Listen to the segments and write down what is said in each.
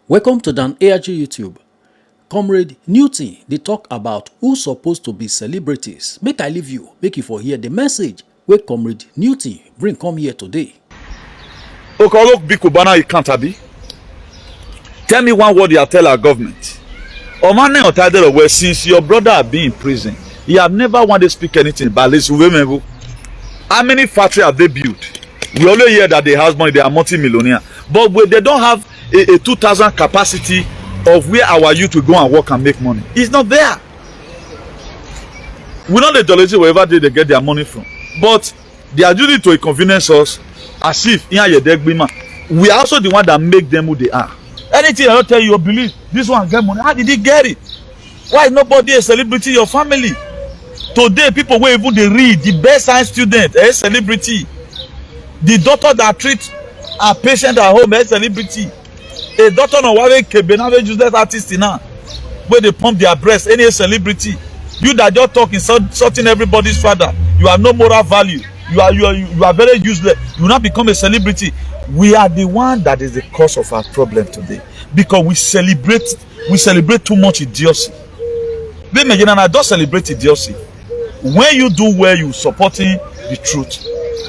Welcome to Dan ARG YouTube. Comrade Newton, they talk about who's supposed to be celebrities. Make I leave you, make you for hear the message where Comrade Newton bring come here today. Okay, look, big cubana, you can't abi. Tell me one word you tell our government. Omane Otadero, well, since your brother have been in prison, he have never wanted to speak anything about this women. How many factories have they built? We only hear that they have money, they are multi-millionaire. But they don't have a 2,000 capacity of where our youth will go and work and make money. It's not there. We know the dollars wherever they get their money from. But they are using it to inconvenience us as if we are also the one that make them who they are. Anything I don't tell you, you believe this one get money. How did he get it? Why is nobody a celebrity in your family? Today, people will even they read the best science student, a celebrity. The doctor that treats a patient at home, a celebrity. A doctor no one kebenave useless artist now, where they pump their breast, any celebrity. You that just talk insulting everybody's father, you have no moral value. You are very useless. You will not become a celebrity. We are the one that is the cause of our problem today because we celebrate too much idiocy. I don't celebrate idiocy. When you do well, you supporting the truth,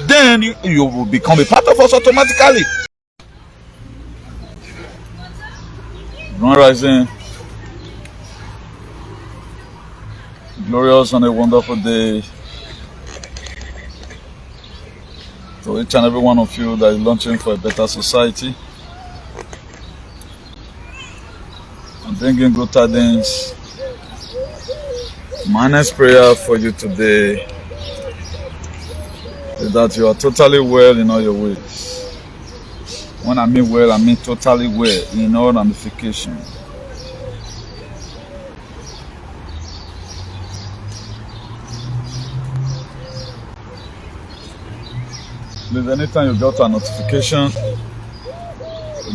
then you will become a part of us automatically. Rising, glorious and a wonderful day to each and every one of you that is launching for a better society and bringing good tidings. My next prayer for you today is that you are totally well in all your ways. When I mean well, I mean totally well in all ramifications. Please, anytime you got a notification,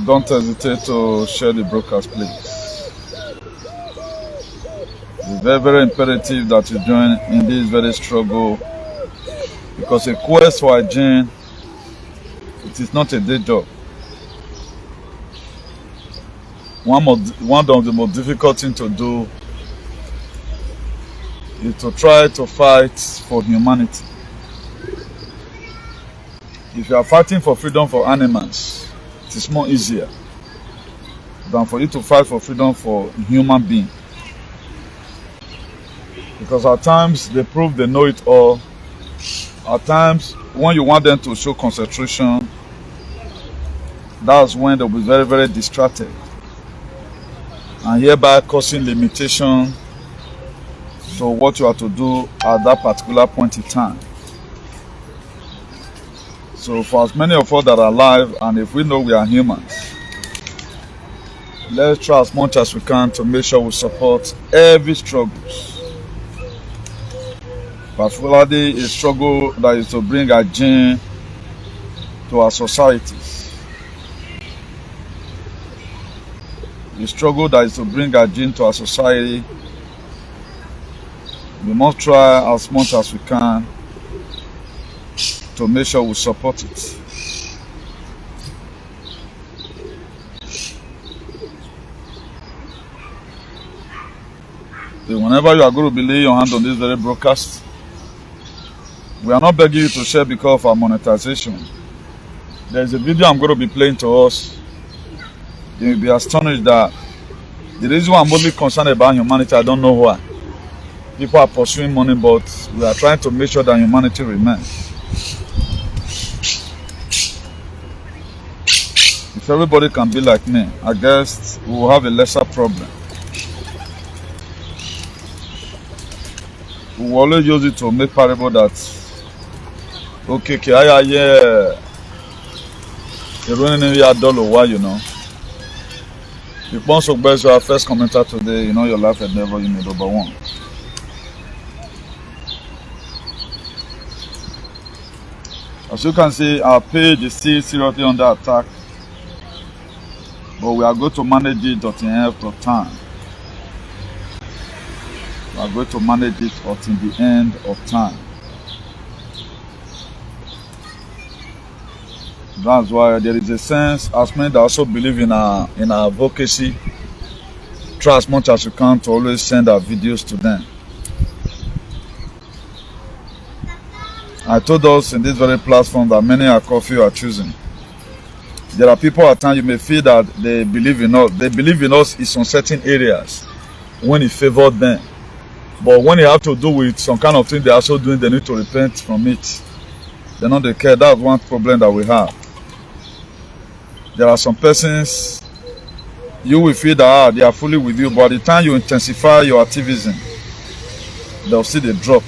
don't hesitate to share the broadcast, please. It's very, very imperative that you join in this very struggle because a quest for hygiene, it is not a day job. One of the most difficult things to do is to try to fight for humanity. If you are fighting for freedom for animals, it is more easier than for you to fight for freedom for human beings. Because at times they prove they know it all. At times, when you want them to show concentration, that's when they'll be very, very distracted, and hereby causing limitation to what you have to do at that particular point in time. So for as many of us that are alive, and if we know we are humans, let's try as much as we can to make sure we support every struggle. Particularly a struggle that is to bring hygiene to our societies. A struggle that is to bring hygiene to our society. We must try as much as we can to make sure we support it. So whenever you are going to be laying your hand on this very broadcast, we are not begging you to share because of our monetization. There is a video I'm going to be playing to us. You will be astonished that the reason why I'm only concerned about humanity, I don't know why. People are pursuing money, but we are trying to make sure that humanity remains. If everybody can be like me, I guess we will have a lesser problem. We will always use it to make parable that okay, yeah. You're running in your dollar, why, you know? If once or best your first commenter today, you know your life had never you made over one. As you can see, our page is still seriously under attack, but we are going to manage it until the end of time. We are going to manage it until the end of time. That's why there is a sense, as many that also believe in our advocacy, try as much as you can to always send our videos to them. I told us in this very platform that many are coffee are choosing. There are people at times you may feel that they believe in us. They believe in us in some certain areas when it favored them. But when it have to do with some kind of thing they're also doing, they need to repent from it. They know they care. That's one problem that we have. There are some persons you will feel that they are fully with you, but at the time you intensify your activism, they'll see the drop.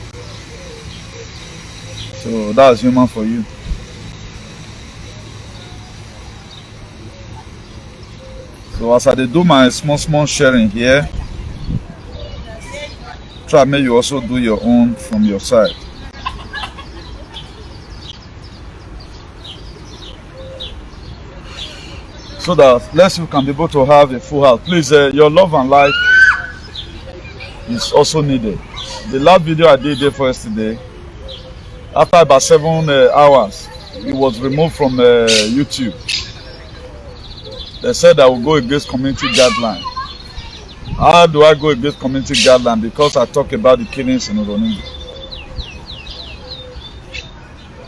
So that's human for you. So as I do my small sharing here, try make you also do your own from your side. So that less you can be able to have a full house. Please, your love and light is also needed. The last video I did there for yesterday, after about 7 hours, it was removed from YouTube. They said I will go against community guideline. How do I go against community guideline? Because I talk about the killings in Oroningo.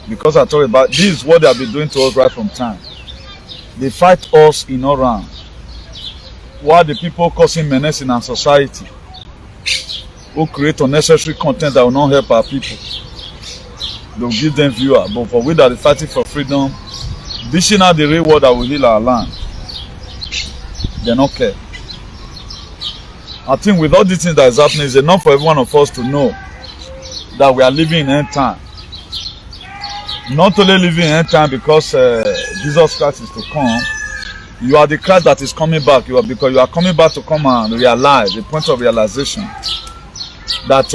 Because I talk about this is what they have been doing to us right from time. They fight us in all round. While the people causing menace in our society, who create unnecessary content that will not help our people, they'll give them viewer. But for we that are fighting for freedom, dishing out the real word that will heal our land, they don't care. I think with all these things that is happening, it's enough for every one of us to know that we are living in end time. Not only living in end time because Jesus Christ is to come. You are the Christ that is coming back. Because you are coming back to come and realize the point of realization that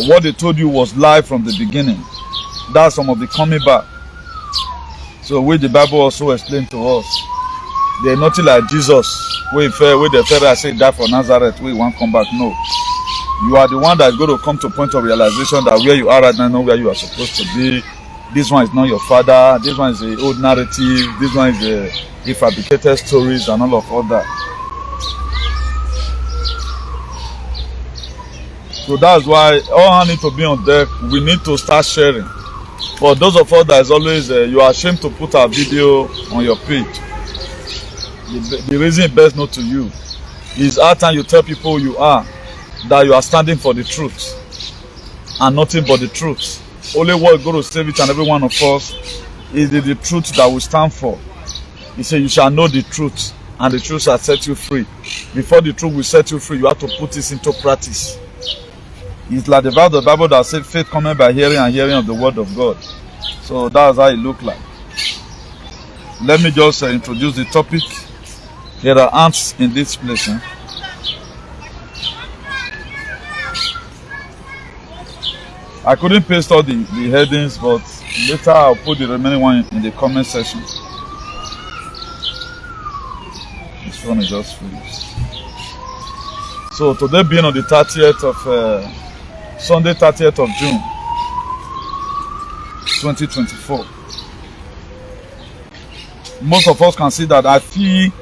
what they told you was lie from the beginning. That's some of the coming back. So which the Bible also explained to us. They're nothing like Jesus. Where the Pharaoh said die for Nazareth, we won't come back. No. You are the one that is going to come to a point of realization that where you are right now, not where you are supposed to be. This one is not your father. This one is the old narrative. This one is the fabricated stories and all that. So that's why all hands need to be on deck. We need to start sharing. For those of us that is always you are ashamed to put our video on your page. The reason best known to you is at time you tell people who you are, that you are standing for the truth and nothing but the truth. Only what is going to save each and every one of us is the truth that we stand for. He said, you shall know the truth, and the truth shall set you free. Before the truth will set you free, you have to put this into practice. It's like the Bible that says faith coming by hearing and hearing of the word of God. So that's how it looks like. Let me just introduce the topic. There are ants in this place. I couldn't paste all the headings, but later I'll put the remaining one in the comment section. This one is just finished. So today being on the 30th of Sunday 30th of June 2024. Most of us can see that I feel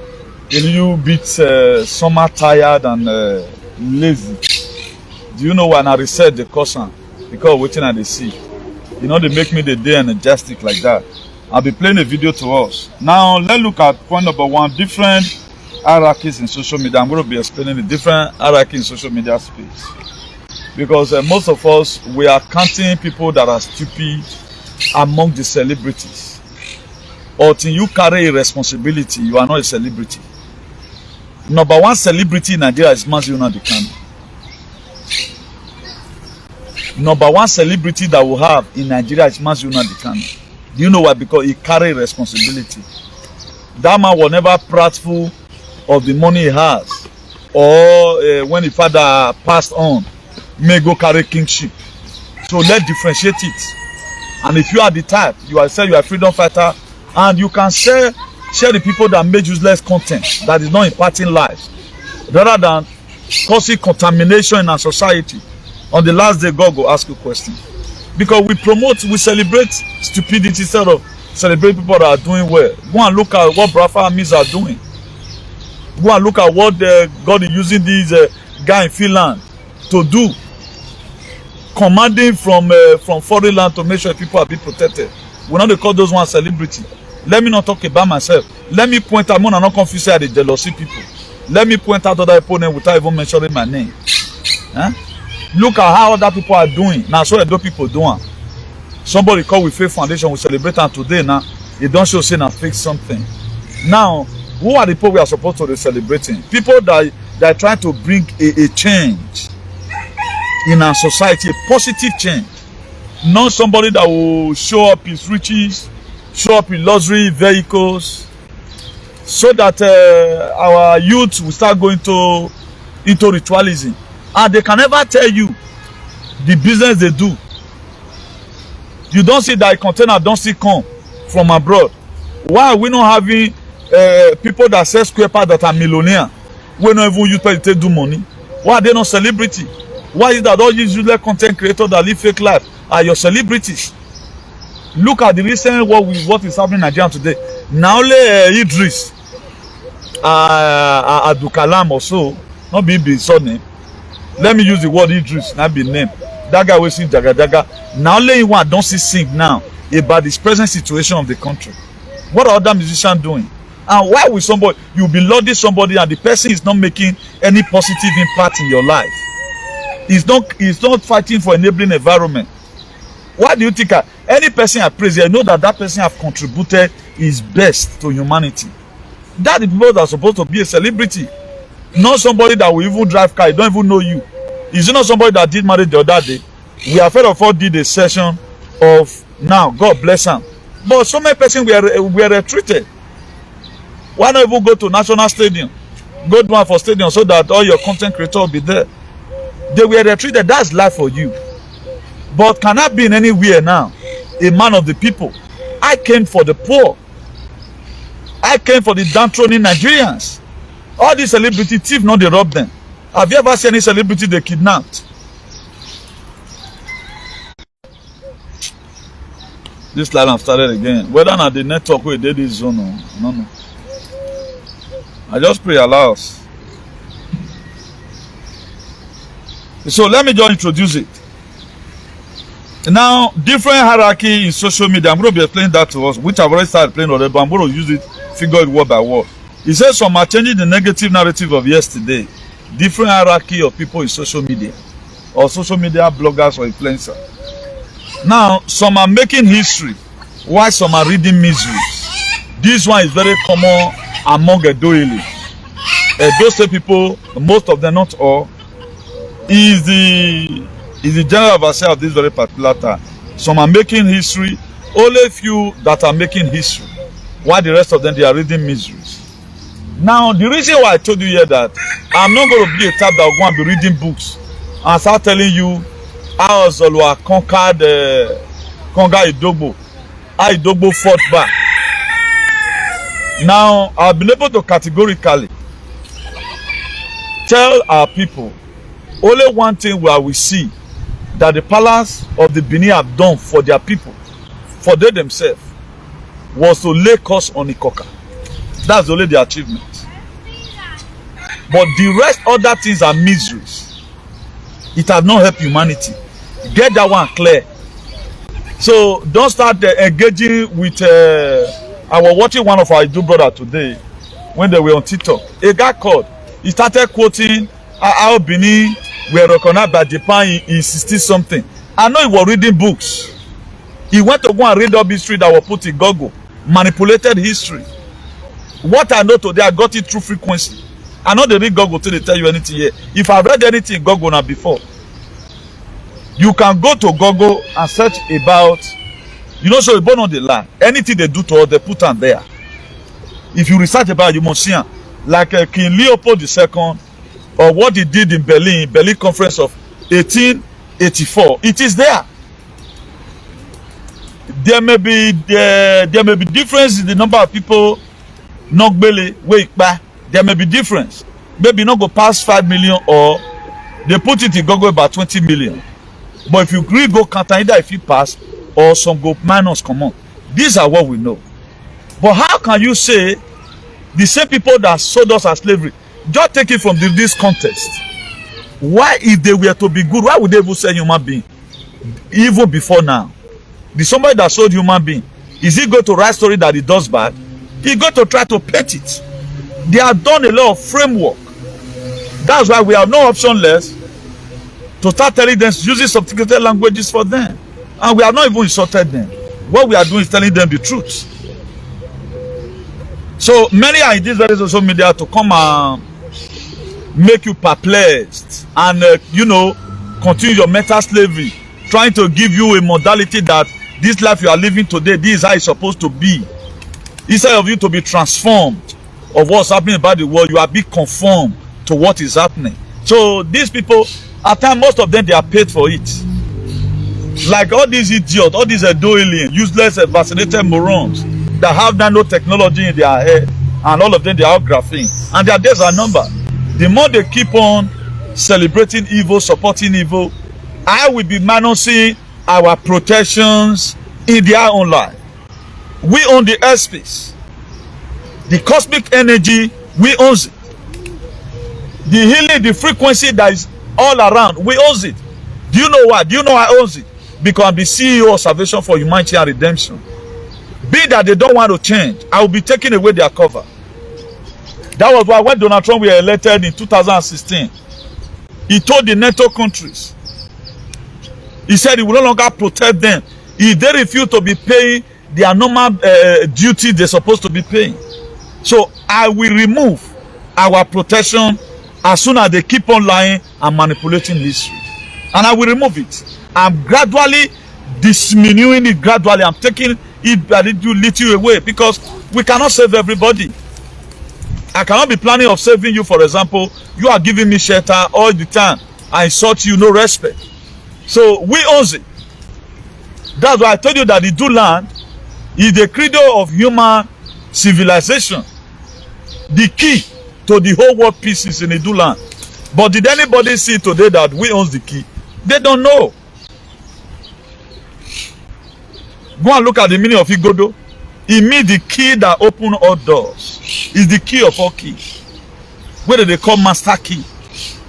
a little bit summer tired and lazy. Do you know when I reset the caution? Because waiting at the sea. You know, they make me the day energetic like that. I'll be playing a video to us. Now let's look at point number one, different hierarchies in social media. I'm going to be explaining the different hierarchy in social media space. Because most of us, we are counting people that are stupid among the celebrities. Until you carry a responsibility, you are not a celebrity. Number one celebrity in Nigeria is Mazi Nnamdi Kanu. Number one celebrity that we have in Nigeria is Mazi Nnamdi Kanu. Do you know why? Because he carry responsibility. That man was never prideful of the money he has, or when his father passed on, may go carry kingship. So let's differentiate it. And if you are the type, you are say you are a freedom fighter, and you can share the people that make useless content that is not imparting life, rather than causing contamination in our society. On the last day, God will ask you a question. Because we celebrate stupidity instead of celebrate people that are doing well. Go and look at what Brafa armies are doing. Go and look at what God is using these guy in Finland to do. Commanding from foreign land to make sure people are being protected. We not call those ones celebrity. Let me not talk about myself. Let me point out, I'm not confused at the jealousy people. Let me point out other opponents without even mentioning my name. Huh? Look at how other people are doing. Now, so other people doing. Somebody called with Faith Foundation, we celebrate them today now. It don't show saying I fix something. Now, who are the people we are supposed to be celebrating? People that are trying to bring a change in our society, a positive change. Not somebody that will show up his riches, show up in luxury vehicles, so that our youth will start going into ritualism. And they can never tell you the business they do. You don't see that a container don't still come from abroad. Why are we not having people that sell square parts that are millionaire? We not even use people to do money. Why are they not celebrity? Why is that all these useless content creators that live fake life are your celebrities? Look at the recent what is happening in Nigeria today. Now only Idris Adukalam or so, not be his surname. Let me use the word Idris, not be name. That guy will sing Jaga Jaga. Now only one don't see sing now about this present situation of the country. What are other musicians doing? And why will somebody, you'll be lauding somebody and the person is not making any positive impact in your life? He's not fighting for enabling environment. Why do you think any person I praise, I know that person have contributed his best to humanity? That the people that are supposed to be a celebrity, not somebody that will even drive car, don't even know you. Is it not somebody that did marriage the other day? We are afraid of all did a session of now, God bless him. But so many persons were retreated. Why not even go to National Stadium? Go to one for stadium so that all your content creators will be there. They were retreated. That's life for you. But can I be in anywhere now? A man of the people. I came for the poor. I came for the downtrodden Nigerians. All these celebrity thieves, not they rob them. Have you ever seen any celebrity they kidnapped? This line have started again. Whether or not the network we did this zone, no. I just pray allow us. So let me just introduce it. Now, different hierarchy in social media. I'm going to be explaining that to us, which I've already started playing already, but I'm going to use it, figure it word by word. He says some are changing the negative narrative of yesterday. Different hierarchy of people in social media, or social media bloggers or influencers. Now, some are making history, while some are reading miseries. This one is very common among Edoili. Those same people, most of them, not all, is the general overseer of this very particular time. Some are making history, only few that are making history, while the rest of them, they are reading miseries. Now, the reason why I told you here that I'm not going to be a type that will go and be reading books and start telling you how Zolwa conquered Idogbo, how Idogbo fought back. Now, I've been able to categorically tell our people only one thing where we see that the palace of the Benin have done for their people, for they themselves, was to lay curse on Ikoka. That's only the achievement. But the rest, other things are miseries. It has not helped humanity. Get that one clear. So don't start engaging with. I was watching one of our Idu brother today when they were on TikTok. A guy called. He started quoting how Benin were recognized by Japan in 60 something. I know he was reading books. He went to go and read up history that was put in Google. Manipulated history. What I know today, I got it through frequency. I know they read Google till they tell you anything here. If I've read anything in Google now before, you can go to Google and search about, so you born on the land. Anything they do to us, they put them there. If you research about it, you must see them. Like King Leopold II, or what he did in Berlin Conference of 1884. It is there. There may be difference in the number of people. There may be difference. Maybe not go past 5 million, or they put it in Google about 20 million. But if you really go count either if you pass or some go minus come on. These are what we know. But how can you say the same people that sold us as slavery, just take it from this context? Why, if they were to be good, why would they even sell human being? Even before now, the somebody that sold human being, is he going to write story that he does bad? He going to try to paint it. They have done a lot of framework. That's why we have no option less to start telling them, using sophisticated languages for them. And we have not even insulted them. What we are doing is telling them the truth. So many are in this very social media to come and make you perplexed and continue your mental slavery, trying to give you a modality that this life you are living today, this is how it's supposed to be. Instead of you to be transformed of what's happening about the world, you are being conformed to what is happening. So these people, at times, most of them, they are paid for it. Like all these idiots, all these alien, useless, vaccinated morons that have nanotechnology in their head, and all of them, they are all graphene, and their days are numbered. The more they keep on celebrating evil, supporting evil, I will be minusing our protections in their own life. We own the airspace. The cosmic energy, we own it. The healing, the frequency that is all around, we own it. Do you know why? Do you know I own it? Because I'm the CEO of Salvation for Humanity and Redemption. Be that they don't want to change, I will be taking away their cover. That was why when Donald Trump was elected in 2016, he told the NATO countries, he said he will no longer protect them if they refuse to be paying their normal duty they're supposed to be paying. So I will remove our protection as soon as they keep on lying and manipulating history. And I will remove it. I'm gradually diminuing it gradually. I'm taking it a little away because we cannot save everybody. I cannot be planning of saving you, for example. You are giving me shelter all the time. I insult you, no respect. So we own it. That's why I told you that the Idu land is the credo of human civilization. The key to the whole world peace is in the Idu land. But did anybody see today that we own the key? They don't know. Go and look at the meaning of Igodo. It means the key that opens all doors. It's the key of all keys. Whether they call master key,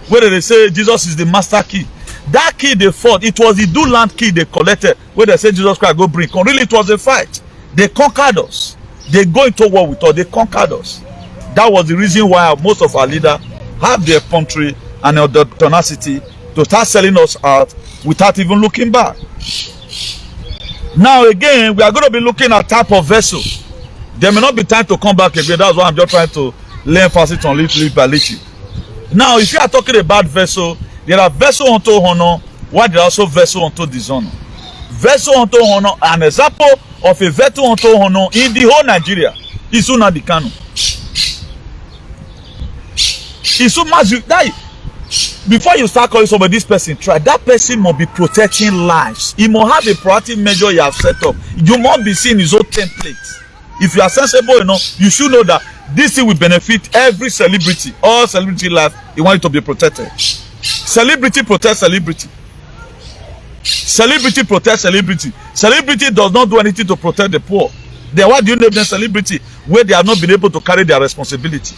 whether they say Jesus is the master key. That key they fought, it was the Idu land key they collected, where they said Jesus Christ go bring. Really, it was a fight. They conquered us. They go into war with us. They conquered us. That was the reason why most of our leaders have their country and the tenacity to start selling us out without even looking back. Now again, we are going to be looking at type of vessel. There may not be time to come back again. That's why I'm just trying to lay emphasis on little by little. Now, if you are talking about vessel, there are vessel unto honor, while there are also vessel unto dishonor. Vessel unto honor, an example of a vessel unto honor in the whole Nigeria is Nnamdi Kanu. It's so massive that before you start calling somebody this person, try that person must be protecting lives. He must have a proactive measure you have set up. You must be seeing his own template. If you are sensible enough, you should know that this thing will benefit every celebrity. All celebrity life, you want it to be protected. Celebrity protects celebrity. Celebrity protects celebrity. Celebrity does not do anything to protect the poor. Then why do you name them celebrity where they have not been able to carry their responsibility?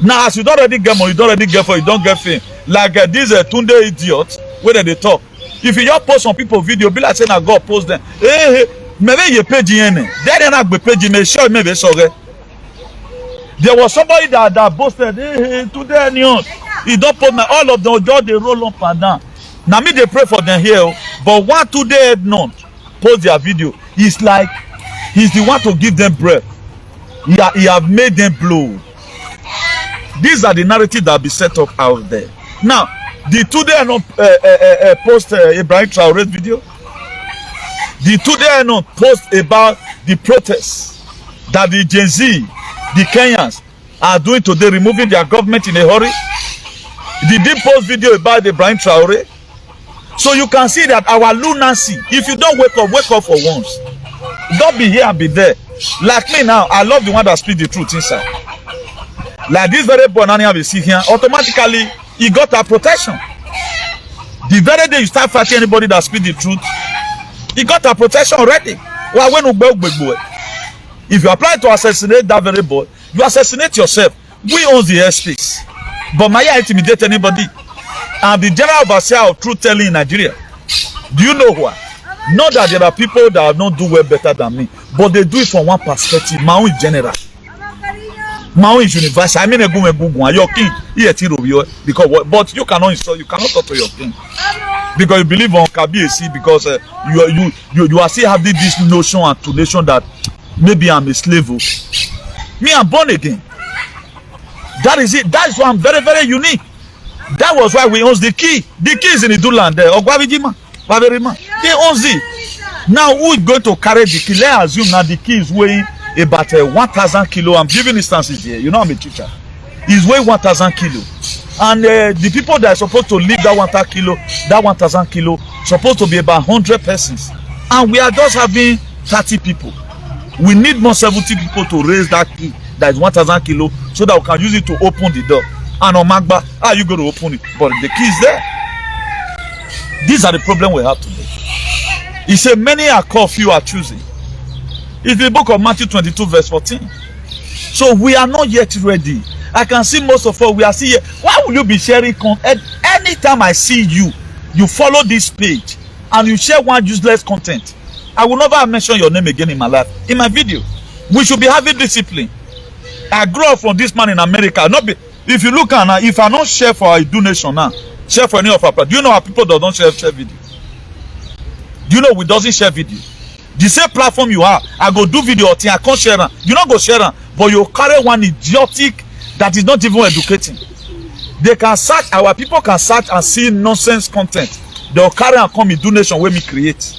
Now, as you don't already get money, you don't already get for you don't get fame. Like these Tunde idiots, where they talk. If you just post some people video, be like saying I God post them. Hey, maybe you pay GN. They not be paid GN. Sure, maybe sorry. There was somebody that boasted, hey, today news. He don't post my all of them. Just they roll up and down. Now me they pray for them here, but one today not post their video. It's like he's the one to give them breath. He have made them blow. These are the narratives that be set up out there. Now, the today not post Ibrahim Traore's video. The today not post about the protests that the Gen Z, the Kenyans are doing today, removing their government in a hurry. Did they post video about Ibrahim Traore? So you can see that our lunacy, if you don't wake up for once. Don't be here and be there. Like me now, I love the one that speaks the truth inside. Like this very banana we see here, automatically he got our protection. The very day you start fighting anybody that speaks the truth, he got our protection already. Why when boy? If you apply to assassinate that very boy, you assassinate yourself. We own the airspace. But Maya intimidate anybody. And the general overseer of truth telling in Nigeria. Do you know why? Not that there are people that don't do well better than me, but they do it from one perspective. My own is general. My own is universal. I mean, your king. Because what? But you cannot insult. You cannot talk to your king because you believe on KBAC. Because you are still having this notion and tunation that maybe I'm a slave. Me, I'm born again. That is it. That is why I'm very, very unique. That was why we own the key. The key is in the Duland there. They own it. Now who is going to carry the key? Let's assume now the key is weighing about 1,000 kilo. I'm giving instances here. You know I'm a teacher. It's weighing 1,000 kilo. And the people that are supposed to leave that 1,000 kilo, supposed to be about 100 persons. And we are just having 30 people. We need more 70 people to raise that key that is 1,000 kilo so that we can use it to open the door. And on Magba, how are you going to open it? But the key is there. These are the problems we have today. He said, many are called, few are choosing. It's the book of Matthew 22, verse 14. So we are not yet ready. I can see most of us, we are still here. Why will you be sharing content? Anytime I see you, you follow this page and you share one useless content, I will never mention your name again in my life. In my video, we should be having discipline. I grew up from this man in America. Not be, if you look at now, if I don't share for a donation now, share for any of our platforms. Do you know how people that don't share video? Do you know we doesn't share video? The same platform you have, I go do video thing, I can't share them. You don't go share them, but you carry one idiotic that is not even educating. They can search, our people can search and see nonsense content. They'll carry and come in donation where me create.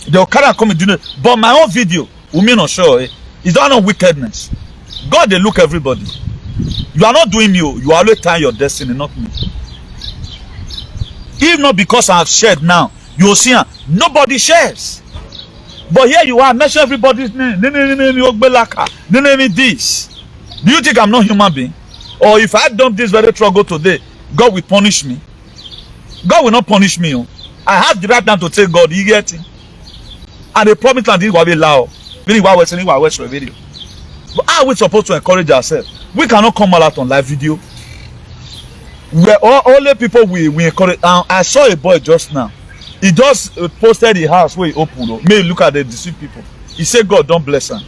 They'll carry and come in donation. But my own video, we may not show it. It's not no wickedness. God, they look everybody. You are not doing me. You are always tying your destiny, not me. If not because I have shared now, you will see nobody shares. But here you are, mention everybody's name. This. Do you think I'm not human being? Or if I dump this very struggle today, God will punish me? God will not punish me. I have the right now to tell God, you get it? And the promise land is what we allow. But how are we supposed to encourage ourselves? We cannot come out on live video. We're only people we encourage. I saw a boy just now. He just posted the house where he opened. May look at the deceived people. He said, God, don't bless him.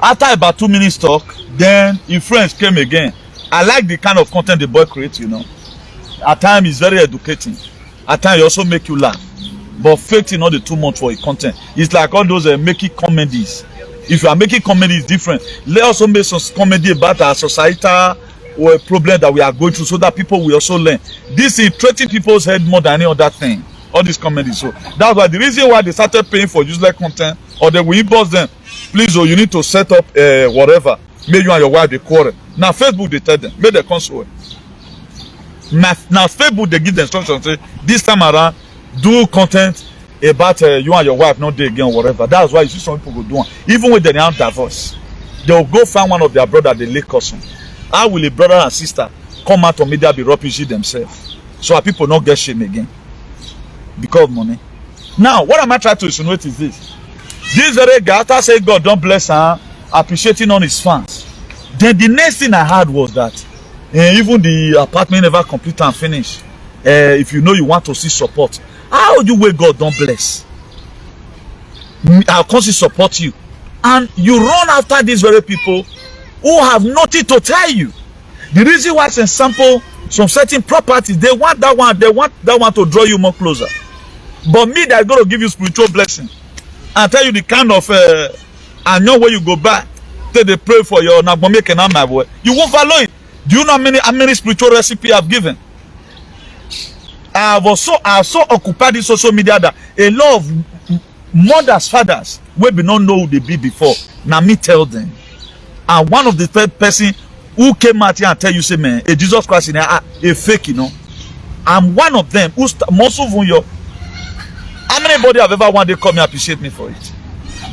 After about 2 minutes talk, then his friends came again. I like the kind of content the boy creates, you know. At times, it's very educating. At times, it also make you laugh. But fake is not the too much for a content. It's like all those making comedies. If you are making comedy, it's different. Let us also make some comedy about our societal or a problem that we are going through so that people will also learn. This is treating people's head more than any other thing. All these comedies. So that's why the reason why they started paying for useless content, or they will inbox them, please, you need to set up whatever. Maybe you and your wife they quarrel. Now Facebook they tell them, make the console. Now Facebook they give the instructions, say this time around, do content about you and your wife not there again or whatever. That's why you see some people go do one. Even when they are divorced, they will go find one of their brother they lay cousin. How will a brother and sister come out on media be rubbishing themselves? So our people not get shame again because of money. Now, what am I trying to insinuate is this? This very guy, after saying God don't bless her, appreciating on his fans. Then the next thing I heard was that even the apartment never complete and finish. If you know you want to see support, how would you wait God don't bless? I'll constantly support you. And you run after these very people who have nothing to tell you. The reason why some sample some certain properties, they want that one to draw you more closer. But me, that's going to give you spiritual blessing and tell you the kind of I know where you go back. Say they pray for your nagbomeke na my boy. You won't follow it. Do you know how many spiritual recipes I've given? I also occupied the social media that a lot of mothers, fathers, we be not know who they be before. Now me tell them. And one of the third person who came out here and tell you, say, man, a Jesus Christ in a fake, you know. I'm one of them who most of you. How many body have ever one day come and appreciate me for it?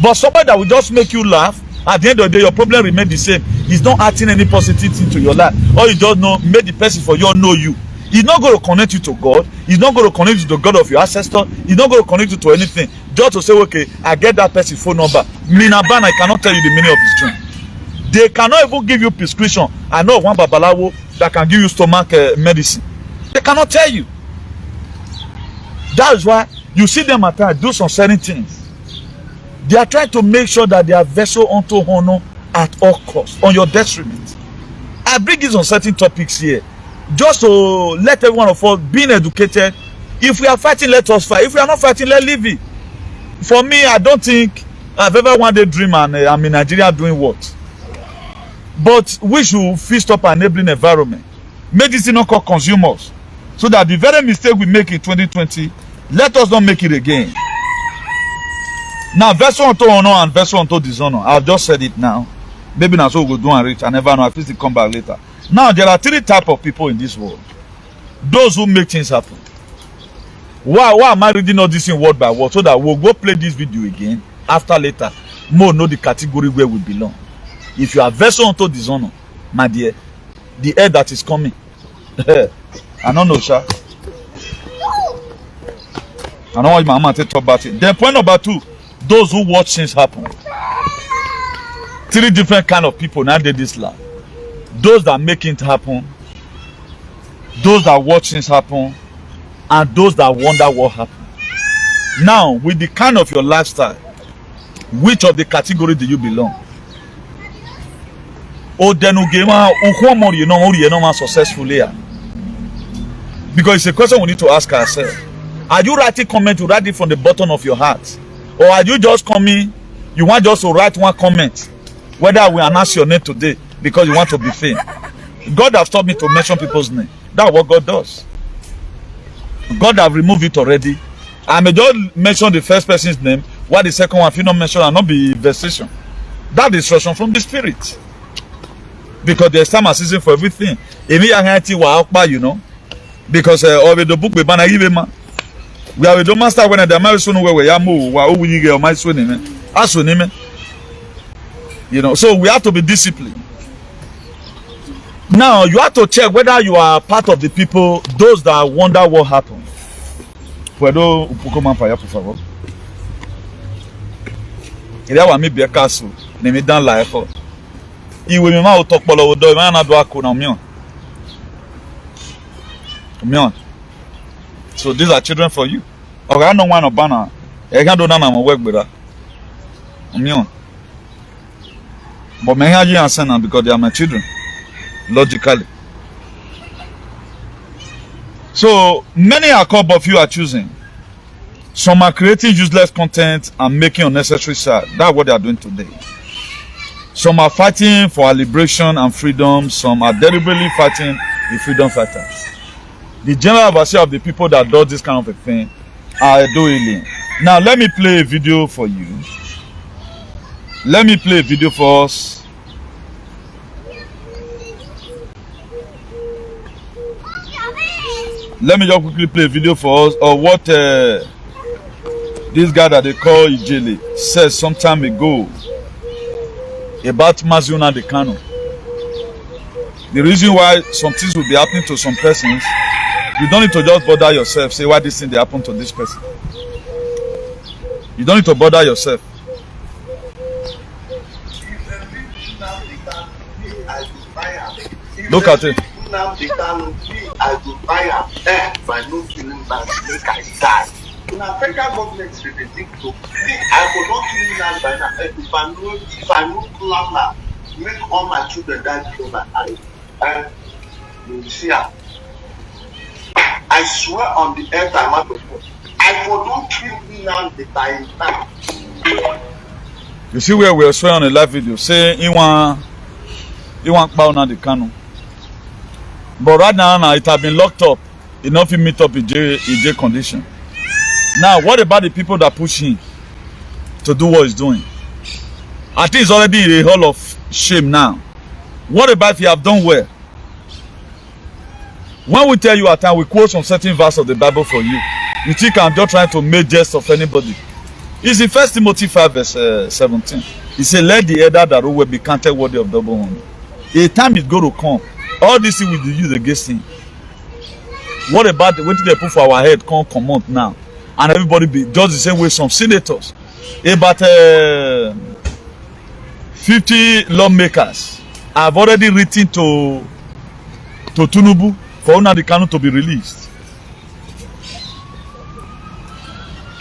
But somebody that will just make you laugh, at the end of the day, your problem remain the same. He's not acting any positive thing to your life. All you just know, make the person for you know you. He's not going to connect you to God. He's not going to connect you to the God of your ancestor. He's not going to connect you to anything. Just to say, okay, I get that person's phone number. Minaban, I cannot tell you the meaning of his dream. They cannot even give you prescription. I know one babalawo that can give you stomach medicine. They cannot tell you. That is why you see them at times do some certain things. They are trying to make sure that they are vessel unto honor at all costs on your detriment. I bring this on certain topics here just to let every one of us being educated. If we are fighting, let us fight. If we are not fighting, let's leave it. For me, I don't think I've ever one day dream and I'm in Nigeria doing what. But we should fist up an enabling environment. Make this not called consumers. So that the very mistake we make in 2020, let us not make it again. Now, vessel unto honor and vessel unto dishonor. I've just said it now. Maybe now so we'll do and reach. I never know. I think they come back later. Now, there are three types of people in this world. Those who make things happen. Why am I reading all this in word by word? So that we'll go play this video again after later. More know the category where we belong. If you are vessel unto dishonor, my dear, the air that is coming. I don't know, sir. I don't want my mama to talk about it. Then point number 2, those who watch things happen. 3 different kind of people now in this land. Those that make it happen, those that watch things happen, and those that wonder what happened. Now, with the kind of your lifestyle, which of the category do you belong? Successfully. Because it's a question we need to ask ourselves. Are you writing comment to write it from the bottom of your heart? Or are you just coming, you want just to write one comment, whether I will announce your name today because you want to be famous? God has taught me to mention people's name. That's what God does. God have removed it already. I may just mention the first person's name, while the second one, if you not mention, and not be vexation. That is instruction from the Spirit. Because there's time and season for everything. You know. Because the book we are the master when the marriage soon where we are my son. You know, so we have to be disciplined. Now you have to check whether you are part of the people, those that wonder what happened. Puedo un poco más para allá, por favor. Quería wa mi be castle, ne mi dan la effort. Iwe mi ma o to polo do, ma na do akona mi on. Mi on. So these are children for you. Okay, I know one of banner. I can't do none of my work with that. Mi on. But me here you answer now because they are my children. Logically. So many are called, but few are choosing. Some are creating useless content and making unnecessary sad. That's what they are doing today. Some are fighting for our liberation and freedom. Some are deliberately fighting the freedom fighters. The general overseer of the people that do this kind of a thing are doing. Now let me play a video for you. Let me play a video for us. Let me just quickly play a video for us of what this guy that they call Ijele said some time ago about Maziuna the Kano. The reason why some things will be happening to some persons, you don't need to just bother yourself, say why this thing they happen to this person. You don't need to bother yourself. Look at it. I go buy am if I no kill him back make I die. Una federal government dey think so. I go not kill him now by now. If I no plan am, make all my children die before my eyes. You see am. I swear on the earth I'm out of God. I go not kill him now the time. You see where we are showing on a live video, say he want power now the Kano. But right now, it has been locked up. Enough to meet up in J condition. Now, what about the people that push him to do what he's doing? I think he's already in a hall of shame now. What about if you have done well? When we tell you at time, we quote some certain verse of the Bible for you. You think I'm just trying to make jest of anybody. It's in 1 Timothy 5 verse 17. He said, let the elder that will be counted worthy of double honor. A time is going to come. All this thing will be used against him. What about what they put for our head can't come out now? And everybody be just the same way some senators. About 50 lawmakers have already written to Tinubu for Nnamdi Kanu to be released.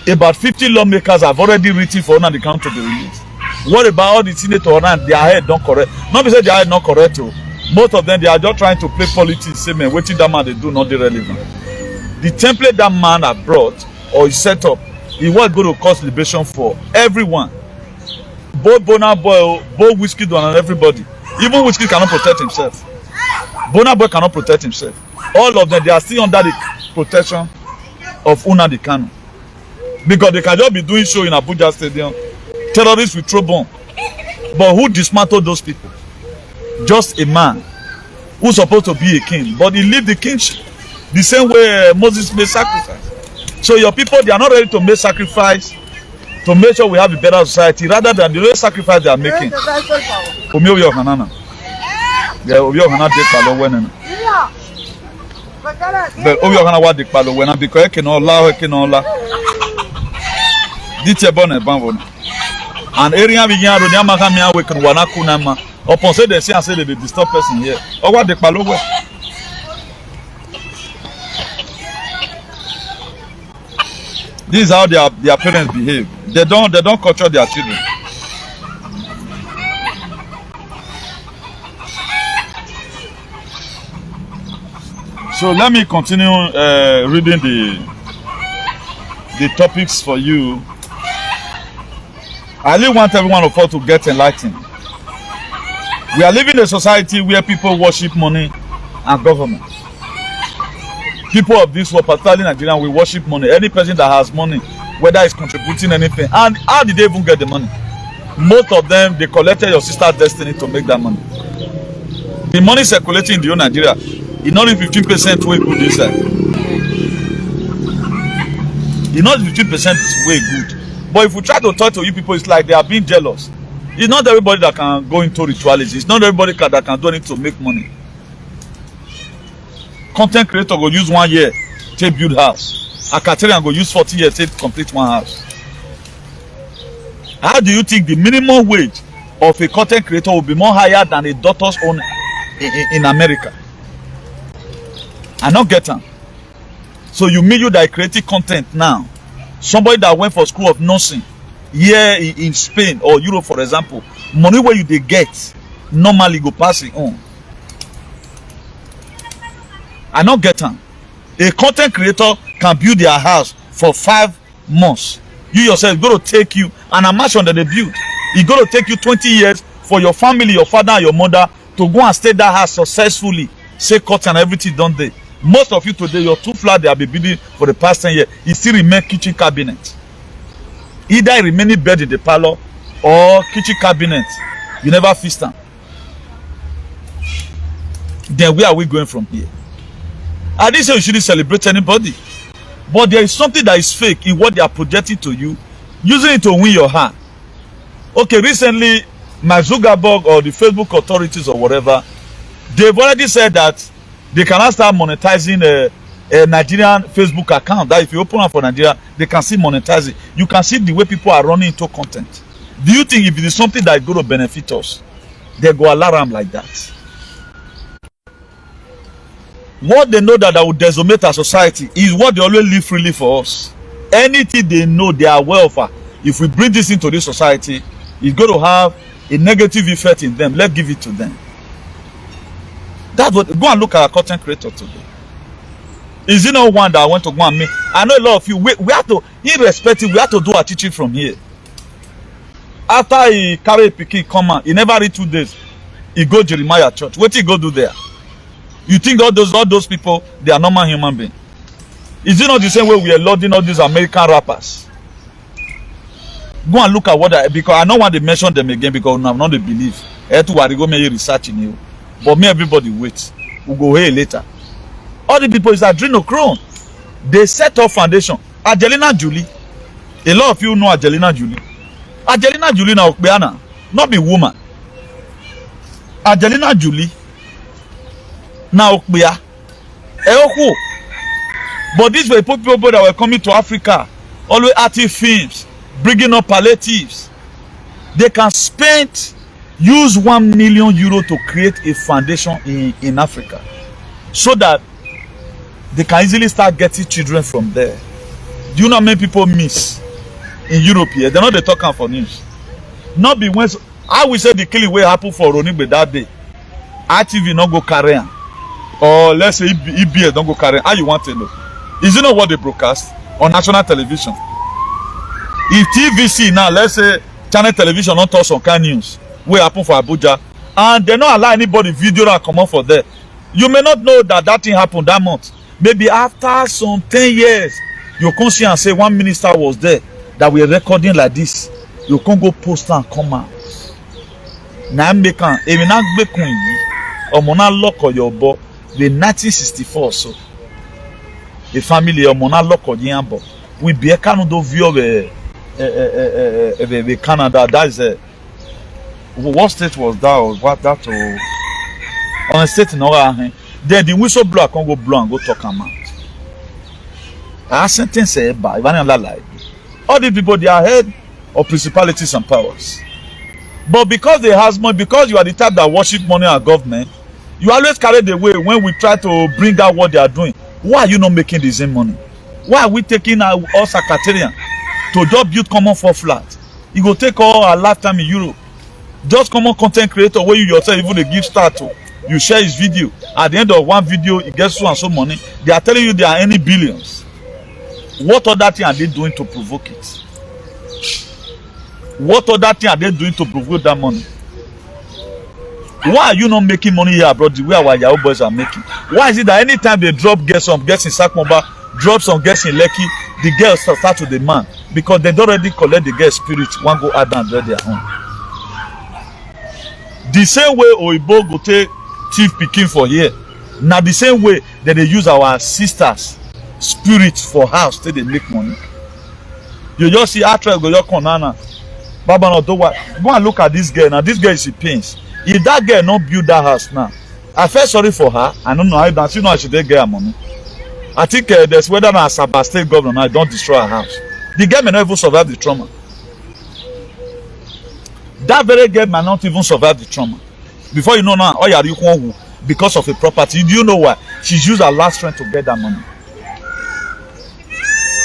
About 50 lawmakers have already written for Nnamdi Kanu to be released. What about all the senators and their head don't correct? Not because their head not correct too. Most of them they are just trying to play politics. Say man, what that man they do not irrelevant. The template that man have brought or is set up, it was going to cause liberation for everyone. Both Burna Boy, both Whiskey Don and everybody. Even Whiskey cannot protect himself. Burna Boy cannot protect himself. All of them they are still under the protection of Nnamdi Kanu. Because they can just be doing show in Abuja Stadium. Terrorists will throw bomb. But who dismantled those people? Just a man who's supposed to be a king. But he lived the kingship the same way Moses made sacrifice. So your people, they are not ready to make sacrifice to make sure we have a better society rather than the real sacrifice they are making. And area begin to nyamaka mi awe kan wana kunama. Upon say they say and say they disturb person here. Or what the palowe. This is how their parents behave. They don't culture their children. So let me continue reading the topics for you. I really want every one of us to get enlightened. We are living in a society where people worship money and government. People of this world, particularly Nigerian, we worship money. Any person that has money, whether it's contributing anything, and how did they even get the money? Most of them, they collected your sister's destiny to make that money. The money circulating in the whole Nigeria, it's not even 15% way good inside. It's not 15% way good. But if we try to talk to you people, it's like they are being jealous. It's not everybody that can go into ritualism. It's not everybody that can do anything to make money. Content creator go use 1 year to build house. A Caterian go use 40 years to complete one house. How do you think the minimum wage of a content creator will be more higher than a doctor's own in America? I don't get them. So you mean you that creating content now? Somebody that went for school of nursing here in Spain or Europe, for example, money where you they get normally go pass it on. I don't get them. A content creator can build their house for 5 months. You yourself going to take you, and a mansion that they build, it's going to take you 20 years for your family, your father and your mother to go and stay that house successfully. Say cut and everything done there. Most of you today, your 2 flats they have been building for the past 10 years, it still remain kitchen cabinet. Either remaining bed in the parlor or kitchen cabinet. You never feast them. Then where are we going from here? I didn't say you shouldn't celebrate anybody. But there is something that is fake in what they are projecting to you, using it to win your heart. Okay, recently, Mark Zuckerberg or the Facebook authorities or whatever, they've already said that they cannot start monetizing a Nigerian Facebook account. That if you open up for Nigeria, they can see monetizing. You can see the way people are running into content. Do you think if it is something that is going to benefit us, they go allow them like that? What they know that will decimate our society is what they always leave freely for us. Anything they know they are aware of, if we bring this into this society, it's going to have a negative effect in them. Let's give it to them. That's what. Go and look at our content creator today. Is it not one that I want to go and make? I know a lot of you. We have to, irrespective, we have to do our teaching from here. After he carry a pikin come out, he never read 2 days. He go Jeremiah church. What he go do there? You think all those people they are normal human beings? Is it not the same way we are lauding all these American rappers? Go and look at what because I don't want to mention them again because I'm not the belief. I have to worry go make research in you. But me, everybody wait. We'll go here later. All the people is adrenochrome. They set up foundation. Angelina Jolie. A lot of you know Angelina Jolie. Angelina Jolie now Okbeana. Not be woman. Angelina Jolie. Now Okbea. But these were people that were coming to Africa, always active films, bringing up palliatives. They can use €1 million to create a foundation in Africa, so that they can easily start getting children from there. Do you know how many people miss in Europe here? They're not the talking for news. Not be when I will say the killing will happen for Ronigbe that day. ITV not go carry on. Or let's say EBS don't go carry on. How you want to know? Is it not what they broadcast on national television? If TVC now, let's say channel television don't touch some kind of news, will happen for Abuja, and they not allow anybody video that come up for there. You may not know that thing happened that month. Maybe after some 10 years, you come see and say one minister was there that we're recording like this. You can't go post and come out. Now I'm making even not making you or mona lock or your boy the 1964 so the family or mona lock or yambo we be a Canada view of Canada. That is what state was that or what that or on a state in order. Then the whistleblower can go blow and go talk about. I sentence say by all these people they are head of principalities and powers. But because they has money, because you are the type that worship money and government, you always carry the way when we try to bring out what they are doing. Why are you not making the same money? Why are we taking us Secretarian to just build common for flat? You go take all our lifetime in Europe. Just common content creator where you yourself even they give start to. You share his video. At the end of one video, it gets so and so money. They are telling you there are any billions. What other thing are they doing to provoke it? What other thing are they doing to provoke that money? Why are you not making money here abroad the way our Yahoo boys are making? Why is it that anytime they drop some guests in Sakmomba, drop some guests in Lekki, the girls start to demand? Because they don't already collect the girls' spirit, one go add and read their own. The same way Oibo go take thief picking for here. Now the same way that they use our sisters' spirit for house till they make money. You just see actress go your corner. Baba no do what? Go and look at this girl now. This girl is in pains. If that girl not build that house now, I feel sorry for her. I don't know how that she know how she dey get her money. I think there's whether or not Asaba state governor now don't destroy her house. The girl may not even survive the trauma. That very girl may not even survive the trauma. Before you know now, oh yeah, you can because of a property. Do you know why? She's used her last strength to get that money.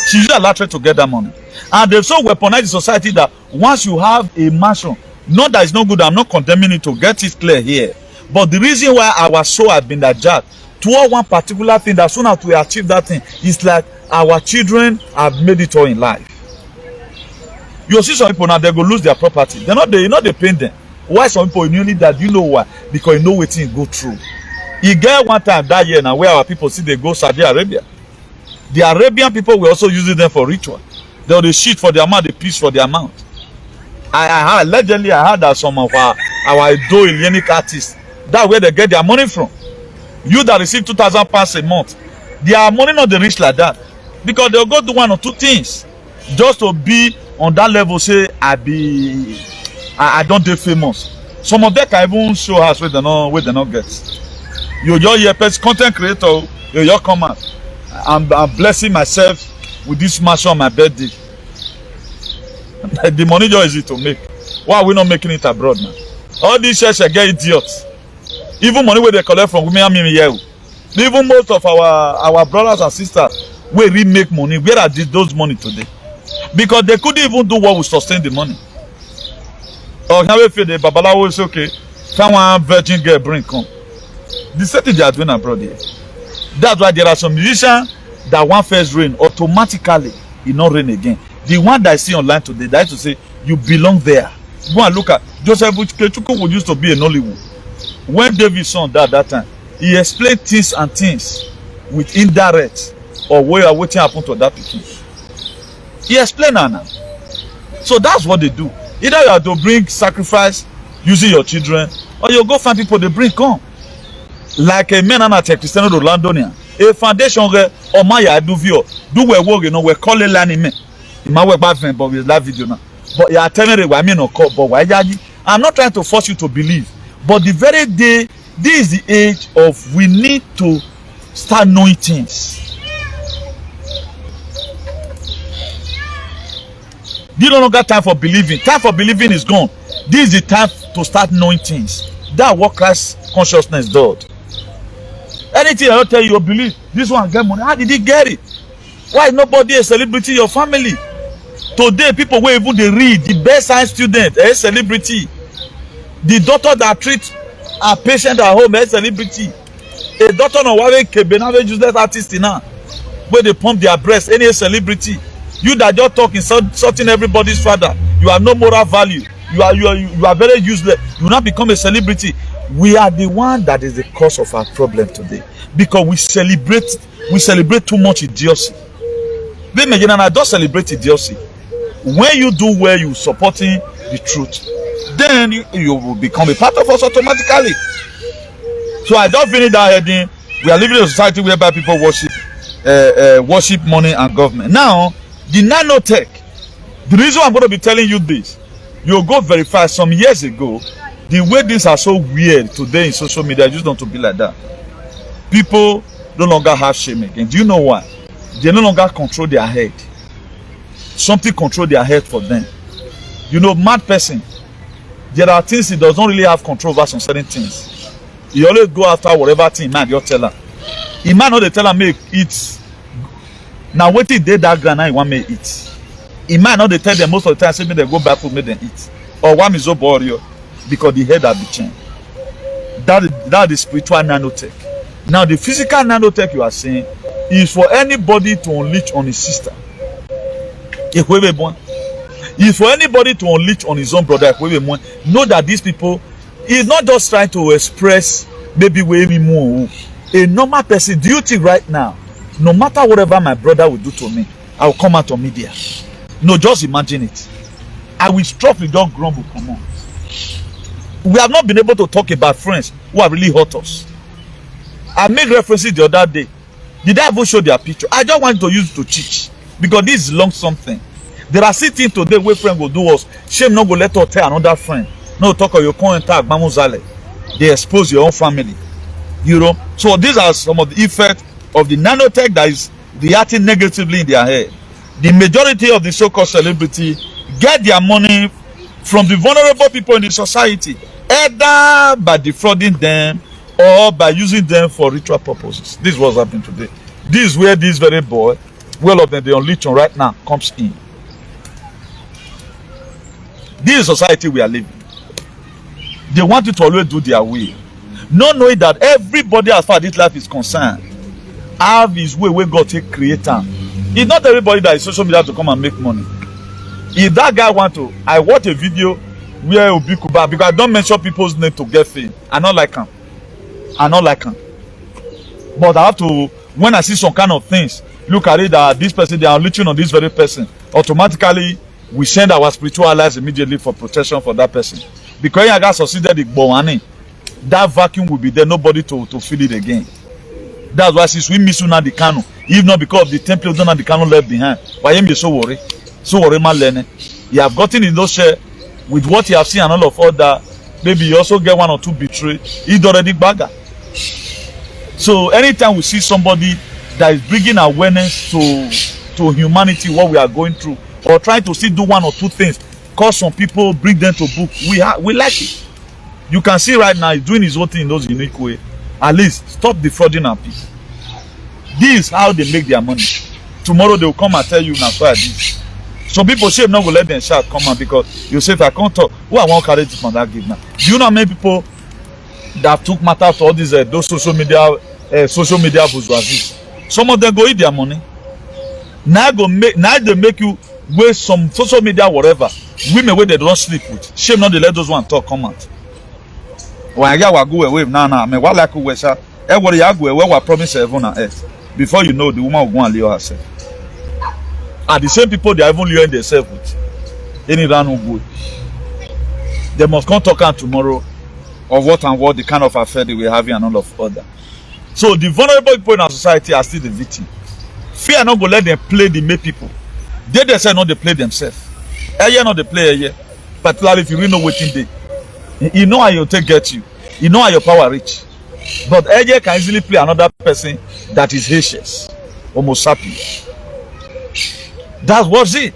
She used her last strength to get that money. And they've so weaponized the society that once you have a mansion, not that it's not good, I'm not condemning it, to get it clear here. But the reason why our soul has been that jacked toward one particular thing, that soon as we achieve that thing, it's like our children have made it all in life. You see some people now, they go lose their property. They're not they pain them. Why some people nearly that? You know why? Because you know what things go through. You get one time that year now where our people see they go Saudi Arabia. The Arabian people were also using them for ritual. They will shit for the amount, they piece for the amount. Allegedly I heard that some of our Hellenic artists, that's where they get their money from. You that receive £2,000 a month, their money not the rich like that. Because they'll go do one or two things just to be on that level, say I don't do famous. Some of them can even show us where they not get. You just hear person content creator, you just come out. I'm blessing myself with this match on my birthday. The money just easy to make. Why are we not making it abroad now? All these churches get idiots. Even money where they collect from women, even most of our brothers and sisters where we make money, where are those money today? Because they couldn't even do what will sustain the money. Or can we feel the Babalawo is okay? Can one virgin girl bring come? The same thing they are doing abroad here. That's why there are some musicians that one first rain automatically it not rain again. The one that I see online today, that is to say you belong there. Go and look at Joseph Kechuku used to be in Hollywood. When David's son died that time, he explained things and things with indirect or where waiting happen to that people. He explained now. So that's what they do. Either you have to bring sacrifice using your children, or you go find people they bring come. Like a man and a Cristiano Ronaldo, a foundation or my do view do we work, you know, we call it learning me. You might work back but with that video now. But you are telling me why me no call, but why I'm not trying to force you to believe. But the very day, this is the age of we need to start knowing things. This no longer time for believing. Time for believing is gone. This is the time to start knowing things. That's what Christ consciousness does. Anything I don't tell you, you believe. This one get money. How did he get it? Why is nobody a celebrity in your family? Today, people will even they read the best science student, a celebrity. The doctor that treats a patient at home, a celebrity. A doctor no worry Kebena useless artist now. Where they pump their breast, any celebrity. You that just talk insulting everybody's father. You have no moral value. You are very useless. You now become a celebrity. We are the one that is the cause of our problem today, because we celebrate too much idiocy. They imagine and I don't celebrate idiocy. When you do well, you supporting the truth, then you will become a part of us automatically. So I don't finish that heading. We are living in a society whereby people worship money and government. Now, the nanotech. The reason I'm going to be telling you this, you'll go verify some years ago. The way things are so weird today in social media, just don't to be like that. People no longer have shame again. Do you know why? They no longer control their head. Something control their head for them. You know, mad person, there are things he doesn't really have control over some certain things. He always go after whatever thing man you tell him. He might not tell him make eat. Now what he did that grana he want me eat. He might not tell them most of the time say me they go back food make them eat. Or one is so boring because the head have been changed. That is spiritual nanotech. Now the physical nanotech you are saying is for anybody to unleash on his sister. If for anybody to unleash on his own brother, know that these people is not just trying to express maybe way me more. A normal person, do you think right now, no matter whatever my brother will do to me, I will come out on media? No, just imagine it. I will strongly don't grumble. Come on. We have not been able to talk about friends who have really hurt us. I made references the other day. Did I even show their picture? I just want to use it to teach. Because this is long something. There are things today where friend will do us. Shame not go let us tell another friend. No talk of your contact, Mamuzale. They expose your own family. You know. So these are some of the effects of the nanotech that is reacting negatively in their head. The majority of the so-called celebrity get their money from the vulnerable people in the society, either by defrauding them or by using them for ritual purposes. This is what's happening today. This is where this very boy, well of them, the unleashed right now, comes in. This is society we are living. They want you to always do their will, not knowing that everybody, as far as this life is concerned, have his way where God take creator. It's not everybody that is social media to come and make money. If that guy want to, I watch a video where it will be cubana, because I don't mention people's name to get fame. I not like him. But I have to, when I see some kind of things, look at it that this person, they are looting on this very person, automatically we send our spiritual allies immediately for protection for that person. Because I got succeeded in Bowani, that vacuum will be there, nobody to fill it again. That's why since we miss now the canoe, if not because of the temple don't have the canoe left behind, why am you so worried? So worried, man, learning. You have gotten in those share with what you have seen and all of all that. Maybe you also get one or two betray. He's already bagger. So anytime we see somebody that is bringing awareness to humanity, what we are going through, or trying to still do one or two things, cause some people bring them to book, we like it. You can see right now he's doing his own thing in those unique way. At least stop defrauding our people. This is how they make their money. Tomorrow they will come and tell you now why this. Some people say not go let them shout come on, because you say if I can't talk, who I want to carry this on that give now? Do you know how many people that took matter to all these those social media bourgeoisie? Some of them go eat their money. Now they make you waste some social media whatever. Women where they don't sleep with. Shame not they let those one talk come out. When I get go away now, I mean what like we say, everybody go away we promise heaven and earth. Before you know, the woman will go and lure herself. And the same people they are even luring themselves with. Any run no good. They must come talk on tomorrow of what and what the kind of affair they will have and all of other. So the vulnerable people in our society are still the victim. Fear not go let them play the main people. They say not they play themselves. Not they play particularly if you really know what they. You know how you take get you. You know how your power reach. But AJ can easily play another person that is Haitian, Homo sapiens. That's what's it.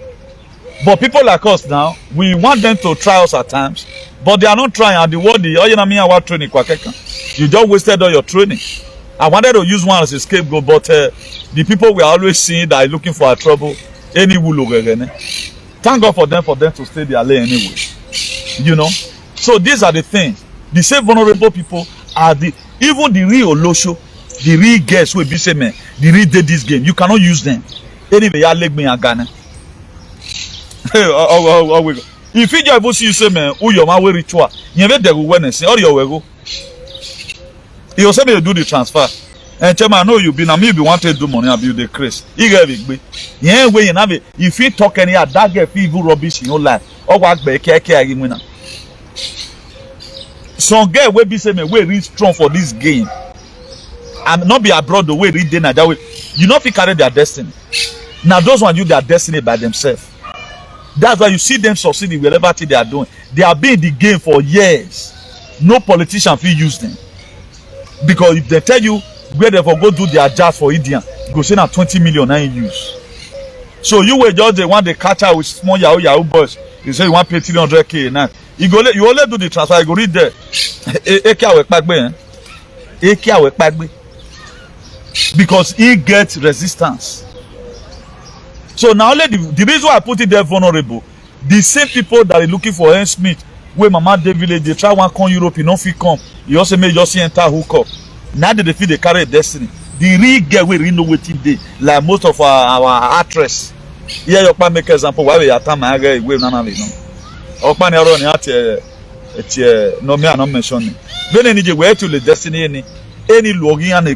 But people like us now, we want them to try us at times, but they are not trying. And the word, training, you just wasted all your training. I wanted to use one as a scapegoat, but the people we are always seeing that are looking for our trouble, any thank God for them to stay their lane anyway. You know? So these are the things. The same vulnerable people are even the real Olosho, the real guests who be say, man, the real did this game. You cannot use them. Anyway, you leg me and Ghana. If you just see you say, man, who your man will ritual, you never will win and say, all your way. You say me do the transfer. And chairman, I know you been, I mean, you wanted to do money, I build the craze. You get it, yeah, way you have it. If you talk any of that, get evil rubbish in your life, or work back, care, winner. Some girl will be saying, we reach strong for this game. And not be abroad the way read dinner that way. You not carry their destiny. Now, those ones do their destiny by themselves. That's why you see them succeeding wherever they are doing. They have been in the game for years. No politician will use them. Because if they tell you where they for go do their jazz for Indian, go say now 20 million in use. So you were just the one they catch out with small Yahoo boys. You say you want to pay 300K now. You only do the transfer, you go read there. Because he gets resistance. So now only the reason why I put it there vulnerable, the same people that are looking for N. Smith, where Mama Day village, they try one come Europe, you don't feel come. You also may just see enter hook up. Now they feel they carry a destiny. The real girl we really know what they like most of our actress. Here you can make example why we are time I get we none of it. Open your own at no me not mentioning. When any way to the destiny any login and a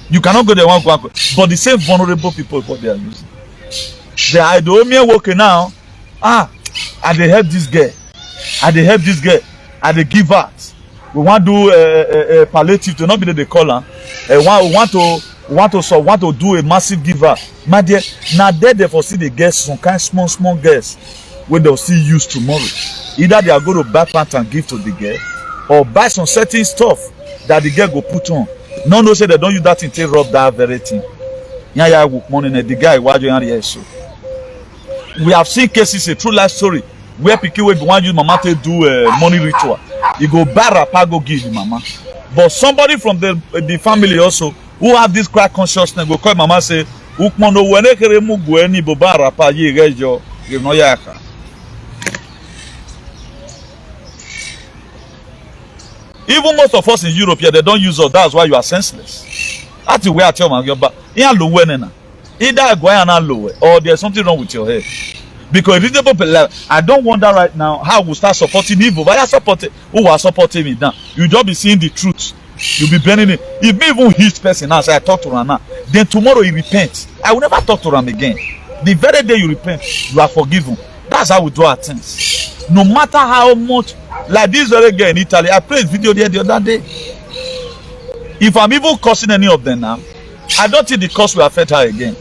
you cannot go there one but the same vulnerable people what they are using. They are the working now. And they help this girl. And they help this girl. And they give out. We want to do palliative to not be the caller. Want to do a massive giver. My dear, now they foresee the girls, some kind of small girls, when they'll see use tomorrow. Either they are going to buy pants and give to the girl, or buy some certain stuff that the girl go put on. No, say they don't use that thing to rub that very thing. Yeah, money the guy watching so. We have seen cases, a true life story, where people will want use mama to do a money ritual. You go buy rapper, go give the mama. But somebody from the family also who have this crack consciousness go call mama say, "Ukmono wene kere mugu eni boba rapper ye rejo ye no yaka." Even most of us in Europe here, they don't use us. That's why you are senseless. That's the way I tell my girl. Either go and lower, or there's something wrong with your head. Because I don't wonder right now how we start supporting evil. But I support who are supporting me now. You just be seeing the truth. You'll be burning it. If me even his person now, say I talk to him now, then tomorrow he repents. I will never talk to him again. The very day you repent, you are forgiven. That's how we do our things. No matter how much, like this very girl in Italy, I played video there the other day. If I'm even cursing any of them now, I don't think the curse will affect her again.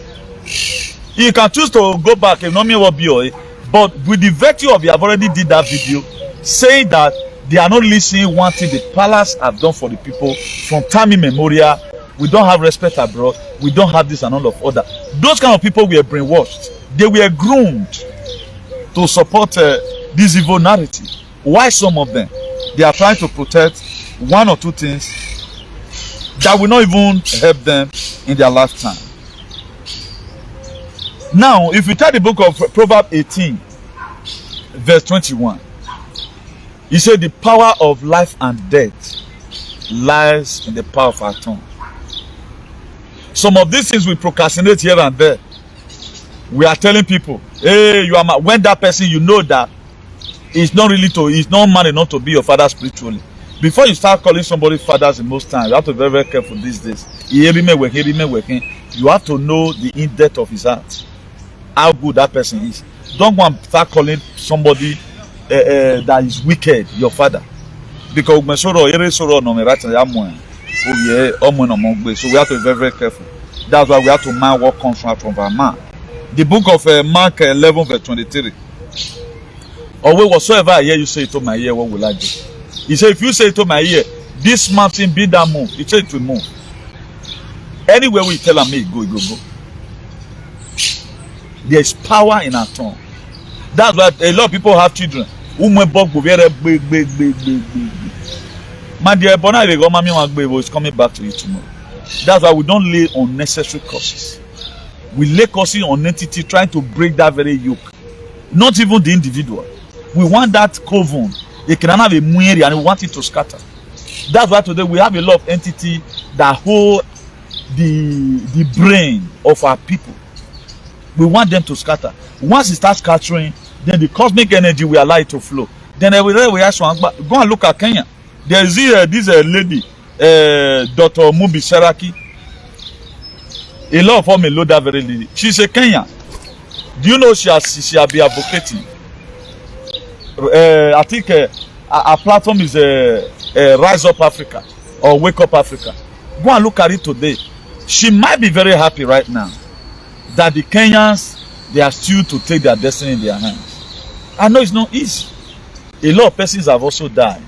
You can choose to go back and not me what be, but with the virtue of you have already did that video, saying that they are not listening one thing the palace have done for the people from time immemorial. We don't have respect abroad. We don't have this and all of other. Those kind of people were brainwashed. They were groomed to support this evil narrative. Why some of them? They are trying to protect one or two things that will not even help them in their lifetime. Now, if you take the book of Proverbs 18, verse 21, he said the power of life and death lies in the power of our tongue. Some of these things we procrastinate here and there. We are telling people, hey, you are when that person you know that is not really he's not man enough to be your father spiritually. Before you start calling somebody fathers in most times, you have to be very, very careful these days. You have to know the in-depth of his heart. How good that person is. Don't go and start calling somebody that is wicked your father. Because so we have to be very, very careful. That's why we have to mind what comes out from our man. The book of Mark 11 verse 23. Or whatsoever I hear you say to my ear, what will I do? He said, if you say to my ear, this mountain be that move, he said it will move. Anywhere we tell him, go. There is power in our tongue. That's why a lot of people have children. My dear, is coming back to you tomorrow. That's why we don't lay unnecessary curses. We lay curses on entity trying to break that very yoke. Not even the individual. We want that coven. They can have a muiri and we want it to scatter. That's why today we have a lot of entity that hold the brain of our people. We want them to scatter. Once it starts scattering, then the cosmic energy will allow it to flow. Then we ask one, go and look at Kenya. There is this lady, Dr. Mubi Seraki. A lot of them know that very lady. She's a Kenyan. Do you know she has been advocating? I think our platform is Rise Up Africa or Wake Up Africa. Go and look at it today. She might be very happy right now that the Kenyans, they are still to take their destiny in their hands. I know it's not easy. A lot of persons have also died.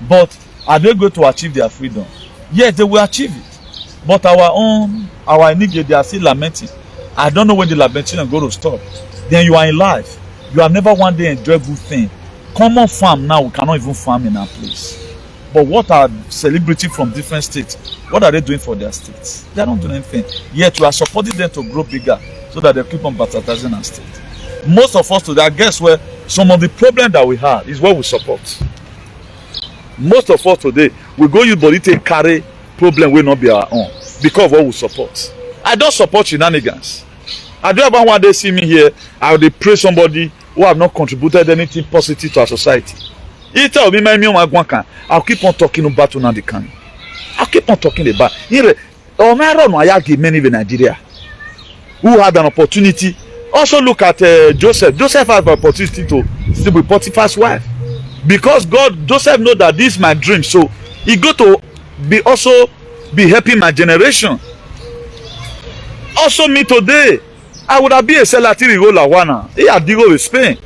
But are they going to achieve their freedom? Yes, they will achieve it. But our Nigerians, they are still lamenting. I don't know when the lamentation is going to stop. Then you are in life. You have never one day enjoyed good thing. Common farm now, we cannot even farm in our place. But what are celebrities from different states? What are they doing for their states? They are not doing anything. Yet we are supporting them to grow bigger so that they keep on baptizing our state. Most of us today, I guess where some of the problem that we have is what we support. Most of us today, we go use body to carry problem will not be our own because of what we support. I don't support shenanigans. I don't ever one day see me here, I will pray somebody who have not contributed anything positive to our society. He tell me, I'll keep on talking about Nnamdi Kanu. I'll keep on talking about here. Many in Nigeria who had an opportunity. Also look at Joseph. Joseph had an opportunity to sleep with Potiphar's wife. Because Joseph know that this is my dream. So he go to also be helping my generation. Also me today, I would have been a Selatiri Lawana. He had deal with Spain.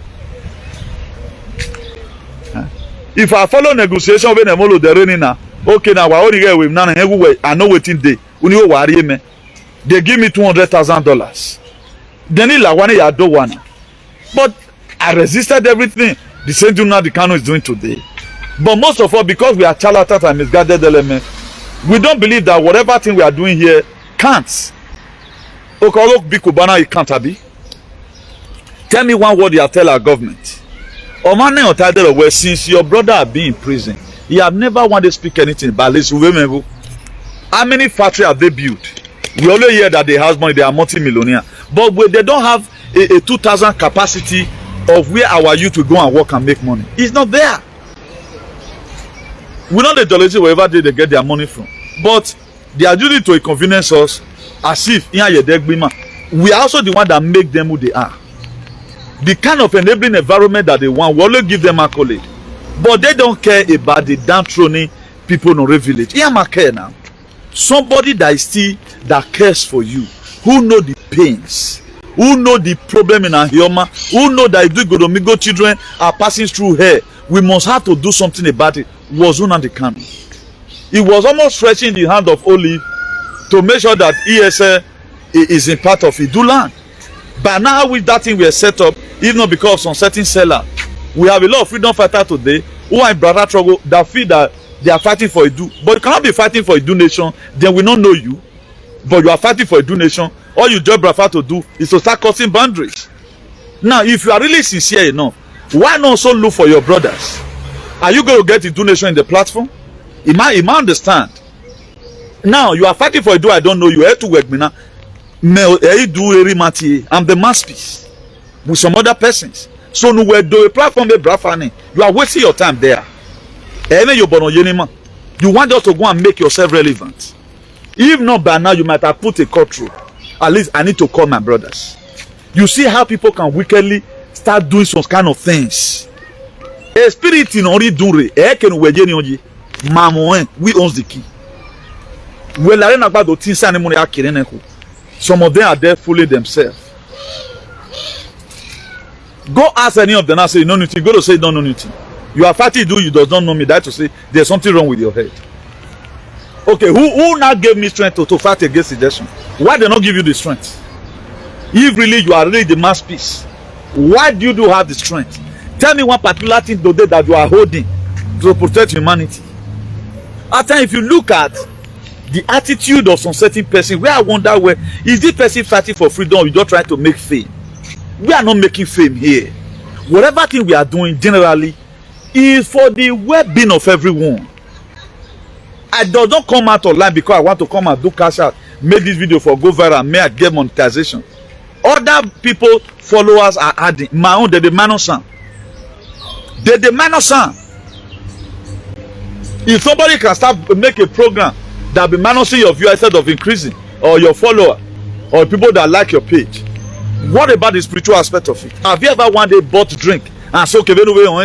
If I follow negotiation with them all the raining now, okay now we only get with none everywhere. I know waiting day. They give me $200,000. Then he Lawana ya do one. But I resisted everything. The same thing Nnamdi Kanu is doing today. But most of all, because we are charlatans and misguided elements, we don't believe that whatever thing we are doing here counts. Okay, big cubana, it can't be. Tell me one word you have tell our government. Omane Otadero, where since your brother have been in prison, he have never wanted to speak anything about this. How many factories have they built? We only hear that they have money, they are multi-millionaire. But they don't have a 2,000 capacity of where our youth will go and work and make money. It's not there. We know the dollars wherever they get their money from. But they are using it to inconvenience us as if we are also the one that make them who they are. The kind of enabling environment that they want, we only give them accolade. But they don't care about the downtrodden people in our village. Yeah, I care now. Somebody that is still that cares for you, who know the pains, who know the problem in our human, who know that if the Godomigo children are passing through here, we must have to do something about it. Was Nnamdi Kanu. He was almost stretching the hand of Olive to make sure that ESL is in part of Idu land. But now with that thing we are set up, even not because of some certain seller, we have a lot of freedom fighters today who are in brother trouble that feel that they are fighting for Idu. But you cannot be fighting for Idu nation, then we don't know you. But you are fighting for Idu nation. All you just prefer to do is to start crossing boundaries. Now, if you are really sincere enough, why not also look for your brothers? Are you going to get Idu nation in the platform? He might understand. Now, you are fighting for Idu, I don't know you. I'm the masterpiece with some other persons. So, you are wasting your time there. You want us to go and make yourself relevant. If not by now, you might have put a cut through. At least I need to call my brothers. You see how people can wickedly start doing some kind of things. A spirit in only dure. We owns the key. Some of them are there fooling themselves. Go ask any of them and say, no anything. Go to say, don't know anything. You are fighting, you does not know me. That to say, there's something wrong with your head. Okay, who now gave me strength to fight against suggestion? Why they not give you the strength? If really you are really the masterpiece, why do you have the strength? Tell me one particular thing today that you are holding to protect humanity. After, if you look at the attitude of some certain person, where I wonder, where is this person fighting for freedom, or you just trying to make fame? We are not making fame here. Whatever thing we are doing generally is for the well-being of everyone. I don't come out online because I want to come and do cash out, make this video for go viral, may I get monetization. Other people, followers are adding. My own, they demand no sound. They demand no sound. If somebody can start make a program that be minusing your view instead of increasing, or your follower, or people that like your page, what about the spiritual aspect of it? Have you ever one day bought drink and so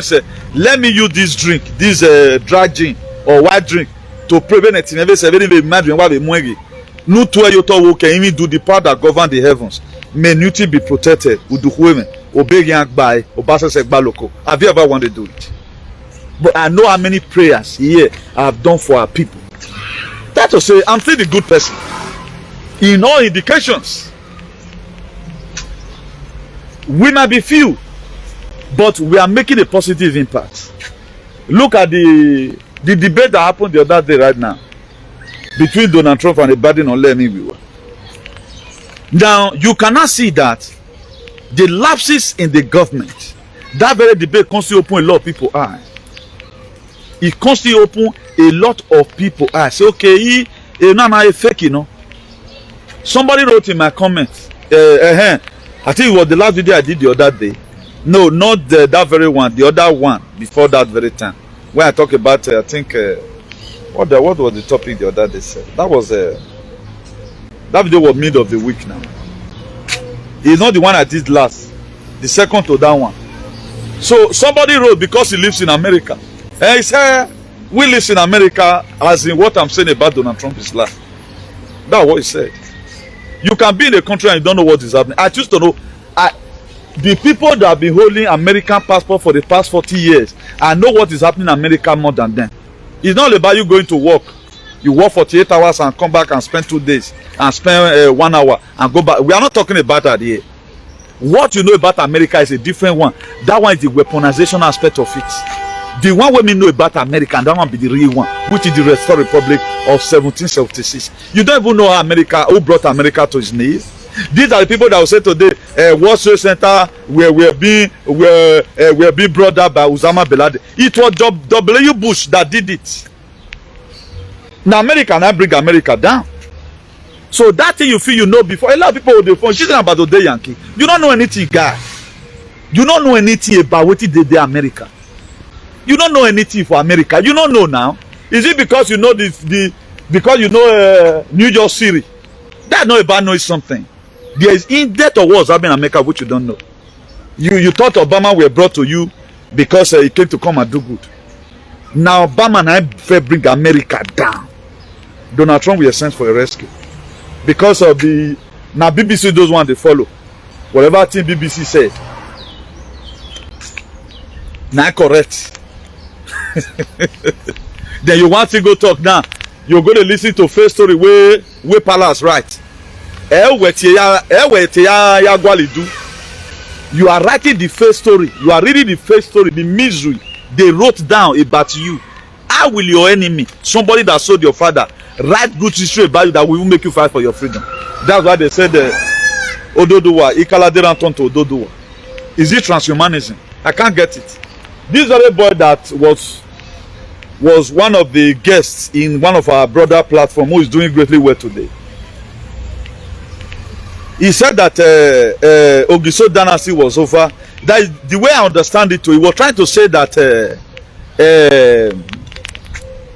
say, let me use this drink, this dry gin or white drink to prevent it? Never say very imagine what we mwegi. No to you to can even do the part that govern the heavens. May newty be protected. Udu women obey young by obasa sekba loco. Have you ever wanted to do it? But I know how many prayers here I have done for our people. That to say, I'm still the good person. In all indications, we might be few, but we are making a positive impact. Look at the debate that happened the other day right now between Donald Trump and the Biden on Lemi. Now, you cannot see that the lapses in the government, that very debate constantly open a lot of people eyes. It constantly open a lot of people eyes. Say, okay, he fake, you know. Somebody wrote in my comments, I think it was the last video I did the other day. No, not that very one, the other one before that very time. When I talk about, I think, what was the topic the other day said? That was, that video was mid of the week now. It's not the one I did last, the second to that one. So somebody wrote, because he lives in America. And he said, we live in America, as in what I'm saying about Donald Trump is lie. That's what he said. You can be in a country and you don't know what is happening. I choose to know. The people that have been holding American passport for the past 40 years, I know what is happening in America more than them. It's not about you going to work. You work 48 hours and come back and spend 2 days and spend 1 hour and go back. We are not talking about that here. What you know about America is a different one. That one is the weaponization aspect of it. The one we know about America, and that one be the real one, which is the Restored Republic of 1776. You don't even know how America, who brought America to its knees. These are the people that will say today, World Trade Center we're being brought up by Osama bin Laden. It was W. Bush that did it. Now America now bring America down. So that thing you feel you know before, a lot of people will be talking about the day Yankee. You don't know anything, guy. You don't know anything about what they did America. You don't know anything for America. You don't know now. Is it because you know because you know New York City? That's not about knowing something. There is in-depth of what's happening in America which you don't know. You thought Obama were brought to you because he came to come and do good. Now Obama and I bring America down. Donald Trump will sent for a rescue because of the now BBC those one they follow whatever thing BBC said. Now correct. Then you want to go talk now. You're going to listen to first story where Palace right. You are writing the first story. You are reading the first story. The misery they wrote down about you. How will your enemy, somebody that sold your father, write good history about you that will make you fight for your freedom? That's why they said Ododowa, Ikaladeran to Ododowa. Is it transhumanism? I can't get it. This other boy that was one of the guests in one of our brother platform who is doing greatly well today. He said that Ogiso dynasty was over. That is the way I understand it too. He was trying to say that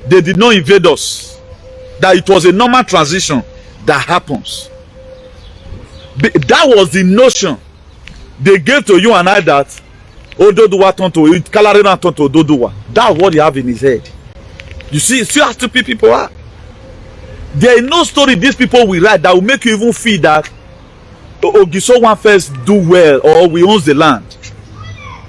they did not invade us. That it was a normal transition that happens. That was the notion they gave to you and I, that Ododuwa turned to Kalarina turned to Ododuwa. That's what he have in his head. You see how stupid people are. There is no story these people will write that will make you even feel that Ogiso one first do well or we owns the land.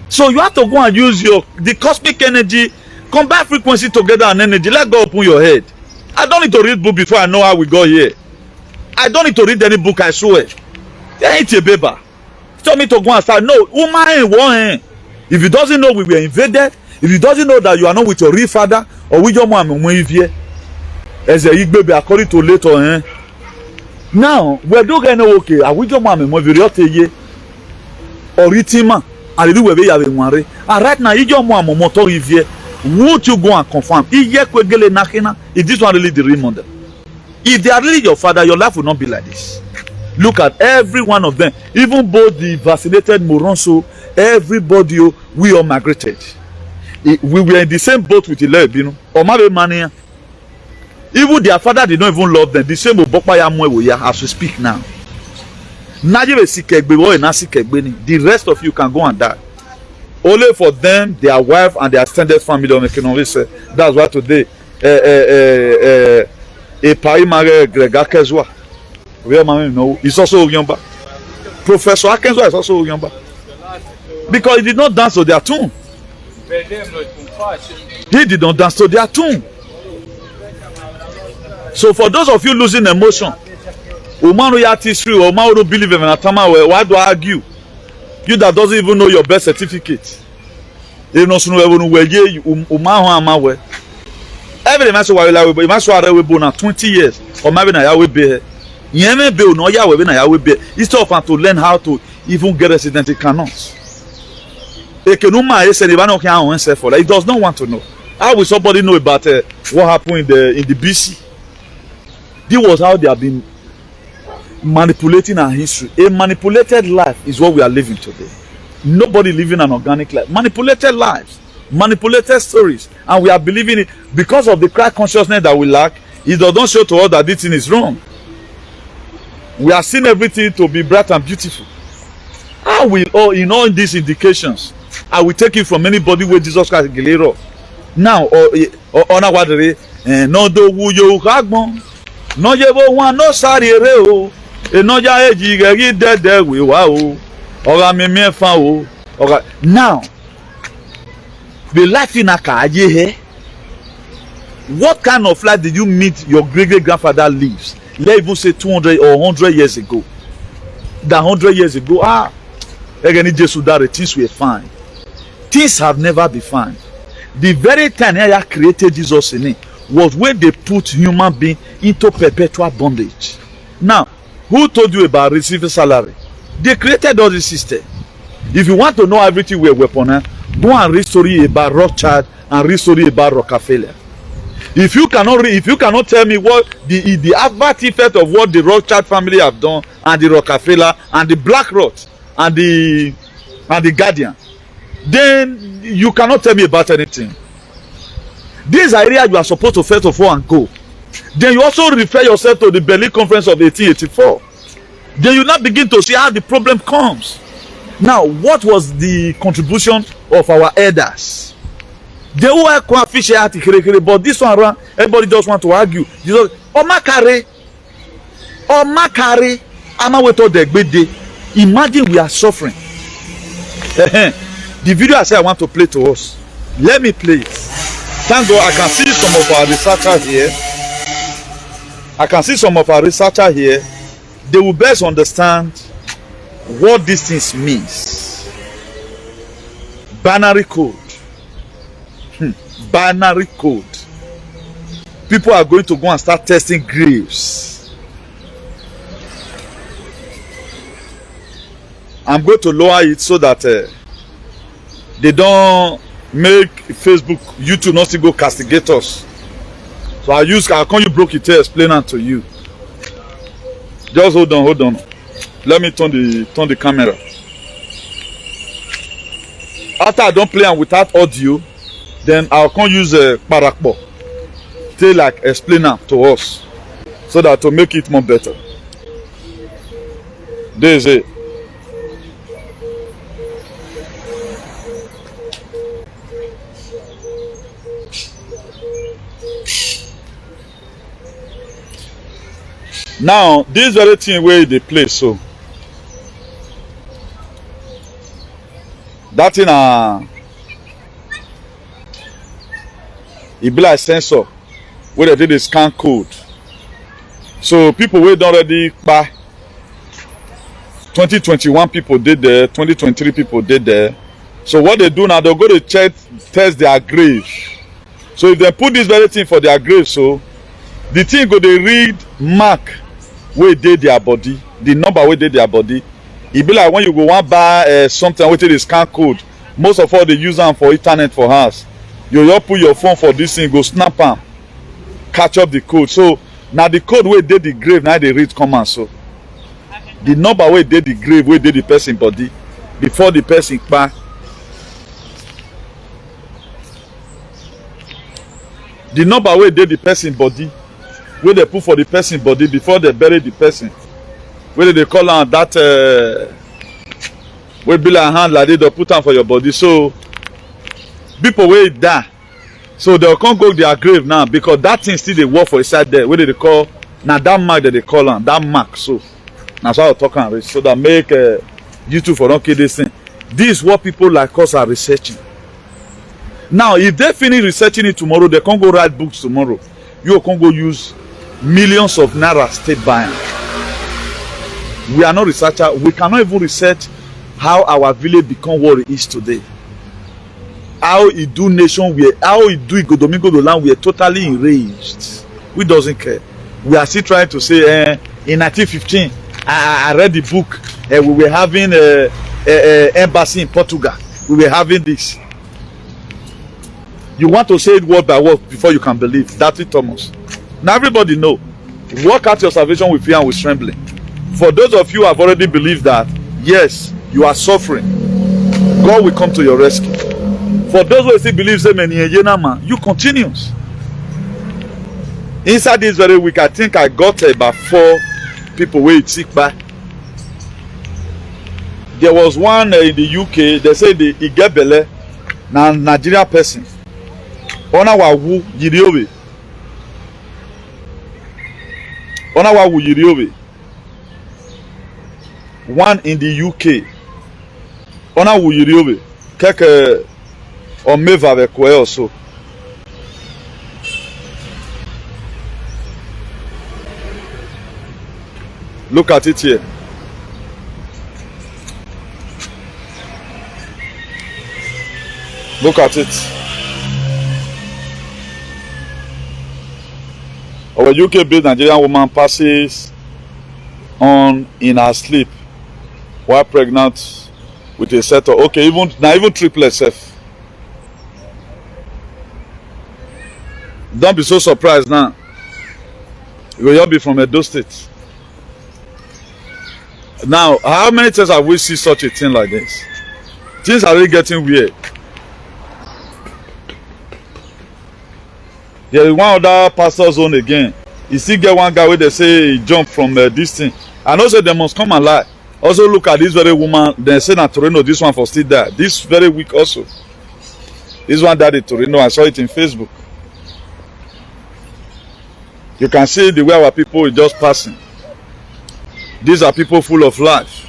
So you have to go and use the cosmic energy, combine frequency together and energy. Let God open your head. I don't need to read book before I know how we got here. I don't need to read any book, I swear. Ain't a baby. Tell me to go and start. No, woman ain't one. If he doesn't know we were invaded, if he doesn't know that you are not with your real father or with your mom, as a baby according to later, now we're doing okay. I with your mom and movie or ritima. I do we have one. And right now, you your mom motor review. Would you go and confirm? If this one really the real model? If they are really your father, your life will not be like this. Look at every one of them, even both the vaccinated Moronso, everybody, we all migrated. We were in the same boat with the Lebino or Mania. Even their father did not even love them. The same as we speak now. The rest of you can go and die. Only for them, their wife and their extended family on the Kingdom. That's why today, a Paimare Gregor Kezwa. He's also Oyomba. Professor Akenzwa is also Oyomba. Because he did not dance to their tune. He did not dance to their tune. So for those of you losing emotion, Umanu history or Umanu don't believe in Atama, why do I argue? You that doesn't even know your birth certificate. You know every man so we must 20 years or maybe na ya we be. Instead of to learn how to even get resident, it cannot. It does not want to know. How will somebody know about what happened in the BC? This was how they have been manipulating our history. A manipulated life is what we are living today. Nobody living an organic life. Manipulated lives, manipulated stories, and we are believing it because of the Christ consciousness that we lack. It does not show to us that this thing is wrong. We are seeing everything to be bright and beautiful. I will, in all these indications, I will take it from anybody where Jesus Christ is. Now, on our way, no do you hagbon, no yevo one, no sorry, no ya ejigegi dead we wow, or me fan. Now, the life in Akaye, what kind of life did you meet your great grandfather lives? Let's even say 200 or 100 years ago. That 100 years ago, things were fine. Things have never been fine. The very time I created Jesus in it was when they put human being into perpetual bondage. Now, who told you about receiving salary? They created all the system. If you want to know everything we're upon, go and read story about Rothschild and read story about Rockefeller. If you cannot tell me what the adverse effect of what the Rothschild family have done, and the Rockefeller and the BlackRock and the Guardian, then you cannot tell me about anything. These are areas you are supposed to first of all and go. Then you also refer yourself to the Berlin Conference of 1884. Then you now begin to see how the problem comes. Now, what was the contribution of our elders? They were quite fishy at it, but this one around, everybody just want to argue. Jesus, Omakare, Amaweto Degbede. Imagine we are suffering. The video I say I want to play to us. Let me play it. Thank God I can see some of our researchers here. They will best understand what these things means. Binary code. Binary code. People are going to go and start testing graves. I'm going to lower it so that they don't make Facebook, YouTube not to go castigate us. So I'll call you broke it here, explain that to you. Just hold on. Let me turn the camera. After I don't play and without audio, then I'll come use a parakpo to like explain that to us, so that to make it more better. There is it. Now, this very thing where they play, so that thing it be like sensor where they did the scan code. So people wey don already buy 2021 people did there, 2023 people did there. So what they do now, they'll go to check, test their grave. So if they put this very thing for their grave, so the thing go they read mark where they their body, the number where they their body. It be like when you go want buy something with the scan code. Most of all they use them for internet for house. You just put your phone for this thing, go snap them, catch up the code. So now the code where they the grave, now they read command. So the number where they the grave, where they the person body, before the person back. The number where they the person body, where they put for the person body before they bury the person. Where they call on that where be like hand like they put on for your body. So people where die. So they can't go to their grave now because that thing still they work for inside there. Where they call now that mark that they call on that mark. So that's why I'm talking. So that make YouTube for don't kill this thing. This is what people like us are researching. Now, if they finish researching it tomorrow, they can't go write books tomorrow. You can go use millions of naira state buying. We are not researchers. We cannot even research how our village become what it is today. How it do nation, how it do Domingo the land, we are totally enraged. We doesn't care. We are still trying to say, in 1915, I read the book. We were having an embassy in Portugal. We were having this. You want to say it word by word before you can believe. That's it, Thomas. Now everybody know. Work out your salvation with fear and with trembling. For those of you who have already believed that, yes, you are suffering, God will come to your rescue. For those who still believe, you continue. Inside this very week, I think I got about 4 people where it's sick by. There was one in the UK, they say he get belle, now Nigerian person. Ona wa wu yiriowe. Ona wa wu yiriowe. One in the UK. Ona wu yiriowe. Keke omeva vekwe also. Look at it here. Look at it. Our UK-based Nigerian woman passes on in her sleep while pregnant with a set of even triplets. Don't be so surprised now. You will all be from Edo State. Now, how many times have we seen such a thing like this? Things are really getting weird. There is one other pastor zone again. You still get one guy where they say he jumped from this thing. And also they must come and lie. Also look at this very woman. They say that Torino, this one for still there. This very week also. This one died in Torino. I saw it in Facebook. You can see the way our people is just passing. These are people full of life.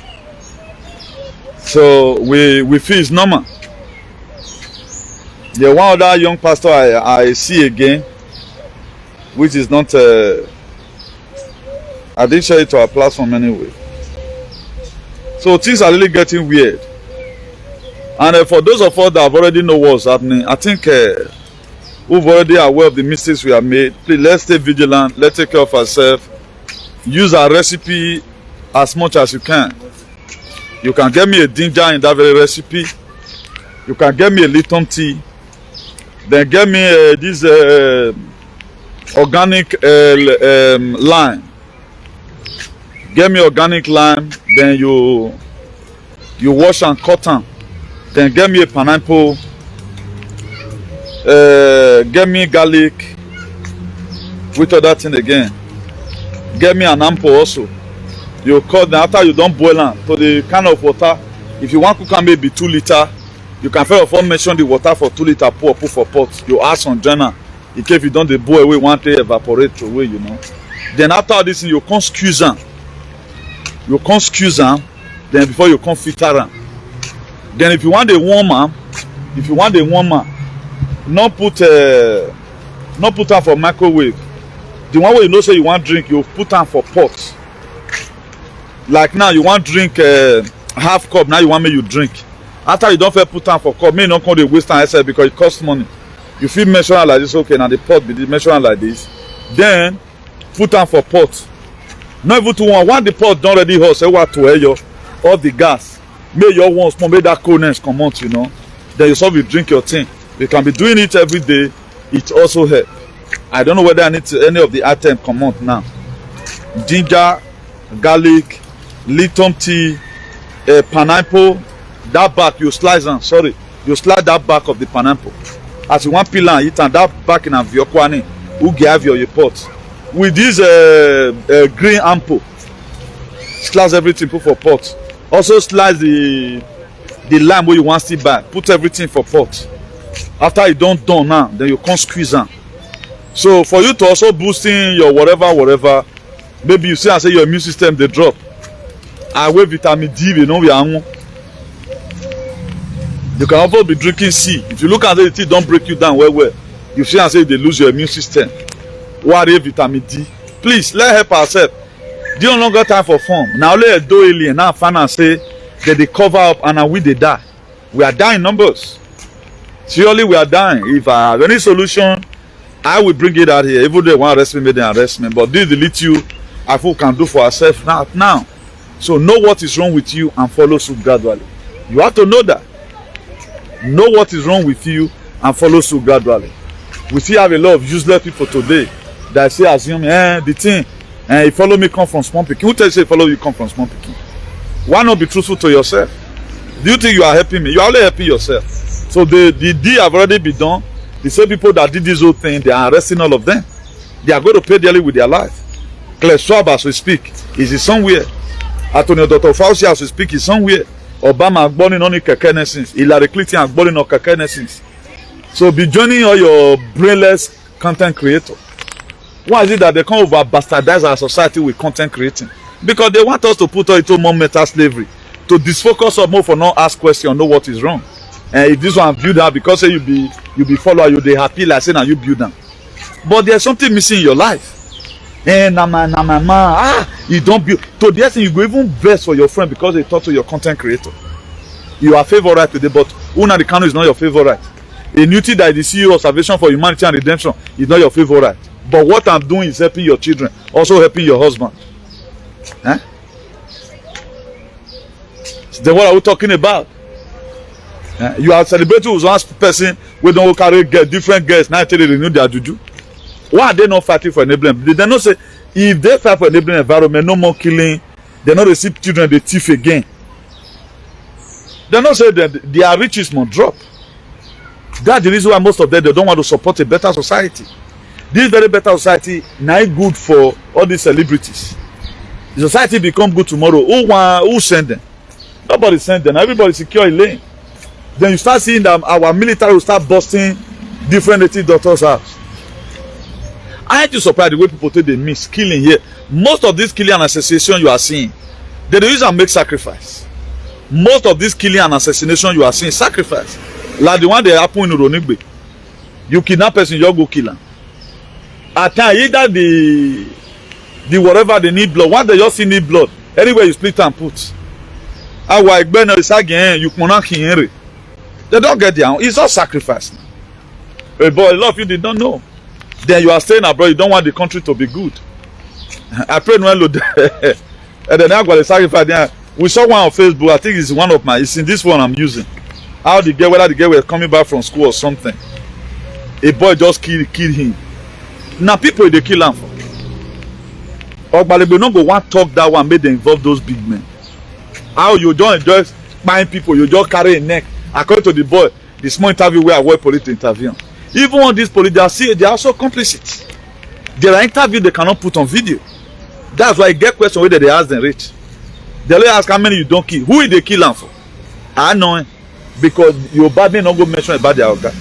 So we feel it's normal. The one other young pastor I see again, which is not, I didn't share it to our platform anyway. So things are really getting weird. And for those of us that have already know what's happening, I think who've already aware of the mistakes we have made, please let's stay vigilant, let's take care of ourselves, use our recipe as much as you can. You can get me a ginger in that very recipe. You can get me a Lipton tea. Then get me this organic lime. Get me organic lime. Then you wash and cut them. Then get me a pineapple. Get me garlic. Which other thing again? Get me an ample also. You cut them after you don't boil them. So the kind of water, if you want to cook maybe 2 liters. You can first of all mention the water for 2 liters, pour for pot. You add some journal. In case you don't boil away, want to evaporate away, you know. Then after all this, you can squeeze them. You can squeeze them. Then before you can filter them. Then if you want the warmer, not put them for microwave. The one where you know say you want drink, you put them for pot. Like now you want drink half cup, now you want me you drink. After you don't fair put am for cup, may not come dey waste time yourself because it costs money. You fit measure am like this, okay, now the pot be the measure am like this. Then put am for pot. Not even to one the pot don already hot, say what to your off the gas. Make your one small, make that coldness come out, you know. Then you stop you drink your thing. You can be doing it every day. It also help. I don't know whether I need to, any of the items come out now. Ginger, garlic, lithium tea, pineapple. That back you slice am. Sorry, you slice that back of the pineapple. As you want peel and eat and that back in a viokwani, who give your pot. With this green ample, slice everything put for pot. Also slice the lime where you want to buy. Put everything for pot. After you don't done now, then you can't squeeze am. So for you to also boosting your whatever, maybe you see and say your immune system they drop. I wear vitamin D, you know we are. You can also be drinking C. If you look at it, it don't break you down well. You see and say they lose your immune system. What is vitamin D? Please let's help ourselves. Do you no longer time for fun? Now let do alien now find and say that they cover up and now we they die. We are dying numbers. Surely we are dying. If I have any solution, I will bring it out here. Even though they want to arrest me, may they arrest me. But this delete you, I feel can do for ourselves now. So know what is wrong with you and follow suit gradually. You have to know that. Know what is wrong with you and follow suit gradually. We still have a lot of useless people today that say assume the thing you follow me come from small pikin. Who tell you say follow you come from small pikin? Why not be truthful to yourself? Do you think you are helping me? You are only helping yourself. So the deed have already been done. The same people that did this whole thing, they are arresting all of them. They are going to pay dearly with their life. Claire Schwab as we speak is somewhere. Antonio Dr. Fauci as we speak is somewhere. Obama agboni on keke nesins. Hillary Clinton agboni on keke nesins. So be joining all your brainless content creator. Why is it that they come over bastardize our society with content creating? Because they want us to put us into more mental slavery, to disfocus us more for not ask questions, know what is wrong. And if this one build up because say you be follower, you they happy like saying you build them. But there's something missing in your life. And you don't build. To the extent you go even best for your friend because they talk to your content creator. You are favorite today, but Una the Kano is not your favorite. A new thing that is the CEO of Salvation for Humanity and Redemption is not your favorite. But what I'm doing is helping your children, also helping your husband. Then what are we talking about? You are celebrating with one person, we don't carry different girls, now tell you they renew their juju. Why are they not fighting for enabling? They not say, if they fight for enabling environment, no more killing, they not receive children, they thief again. They not say that their riches must drop. That's the reason why most of them, they don't want to support a better society. This very better society now good for all these celebrities. The society become good tomorrow. Who send them? Nobody send them. Everybody secure a lane. Then you start seeing that our military will start busting different native doctors' house. I ain't too surprised the way people take the miss killing here. Most of this killing and assassination you are seeing, they use and make sacrifice. Most of this killing and assassination you are seeing sacrifice. Like the one that happened in Uronigbe. You kidnap person, you go kill them. At times, either the whatever they need blood, once they just need blood, anywhere you split and put. They don't get their own. It's all sacrifice. But a lot of you did not know. Then you are staying abroad, you don't want the country to be good. I prayed when and then I got a sacrifice there. We saw one on Facebook, I think it's one of my, it's in this one I'm using. How the girl, whether the girl was coming back from school or something. A boy just killed him. Now people they kill him for. Or but they not go want talk that one made them involve those big men. How you don't just find people, you just carry a neck. According to the boy, the small interview where I avoid police to intervene. Even on this police, they are also complicit. There are interviews they cannot put on video. That's why I get question whether they ask them rich. They only ask how many you don't kill. Who is they kill them for? I know because your bad men not go mention about their organ.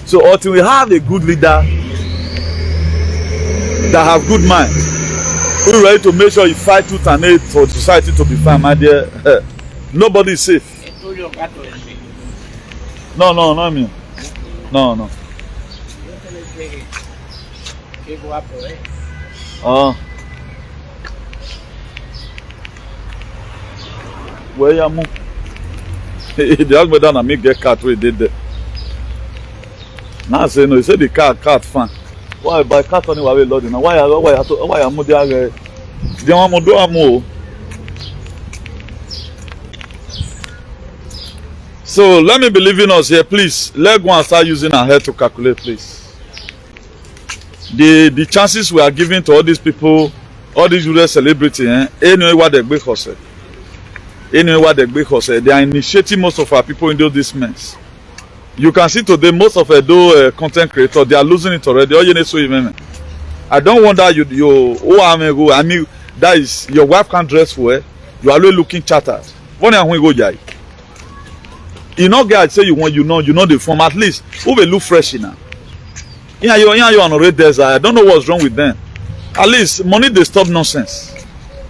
So until we have a good leader that have good mind, who ready to make sure you fight tooth and nail for society to be fine, my dear, nobody is safe. No, not me. No. Where you move? They ask me down and make get cat where they did there. Now I say no, he said the cat fan. Why buy cat on the way loading? Why am there? They want to do more. So let me believe in us here, please. Let's go and start using our head to calculate, please. The chances we are giving to all these people, all these US celebrities, anyway what they make us, they are initiating most of our people into this mess. You can see today most of those content creators, they are losing it already. I don't want that I mean that is your wife can't dress well. You are always looking chattered. You know, guys say you know the form at least. Who will look fresh now? Yeah, you're on a red desert. I don't know what's wrong with them. At least money they stop nonsense.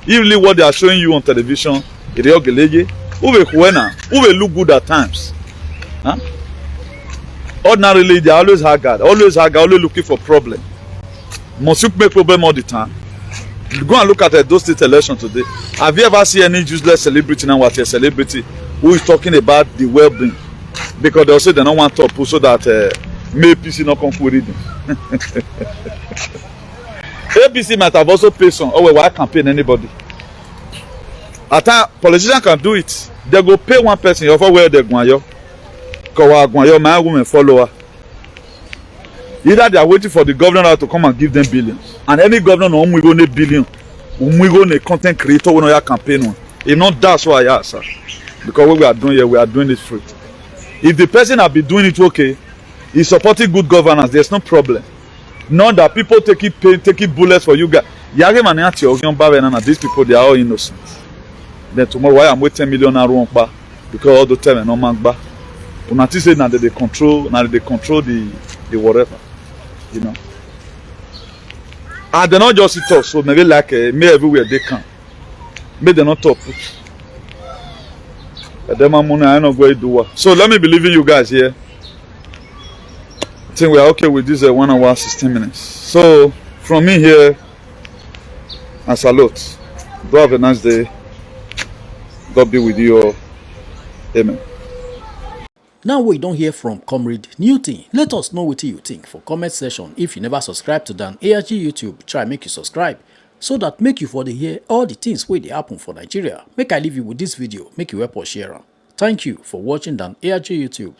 Even what they are showing you on television, who will look good at times. Huh? Ordinarily, they are always haggard, always looking for problem. Must you make problem all the time? Go and look at those state election today. Have you ever seen any useless celebrity now? What a celebrity who is talking about the well-being? Because they'll say they don't want to push so that may PC not come with it. APC might have also paid some. Oh well, why campaign anybody? At time politicians can do it. They go pay one person over where they go. Cause my woman follower. Either they are waiting for the governor to come and give them billions, and any governor no we go need billion, we go need content creator we no your campaign on. If not, that's why I ask, sir. Because what we are doing here, we are doing it free. If the person have been doing it okay, he's supporting good governance, there's no problem. Not that people taking bullets for you guys. These people, they are all innocent. Then tomorrow, why I'm waiting 10 million naira because all the time and no man back. Una say now that they control the whatever, you know. And they not just sit up, so maybe like me everywhere they can. Maybe they not top. Them money I not going to do. So let me believe in you guys here. I think we are okay with this 1 hour 16 minutes. So from me here, I salute. Do have a nice day. God be with you all. Amen. Now we don't hear from Comrade Newton. Let us know what you think for comment section. If you never subscribe to Dan ARG YouTube, try make you subscribe so that make you for the hear all the things where they happen for Nigeria. Make I leave you with this video, make you help us share. Thank you for watching Dan ARG YouTube.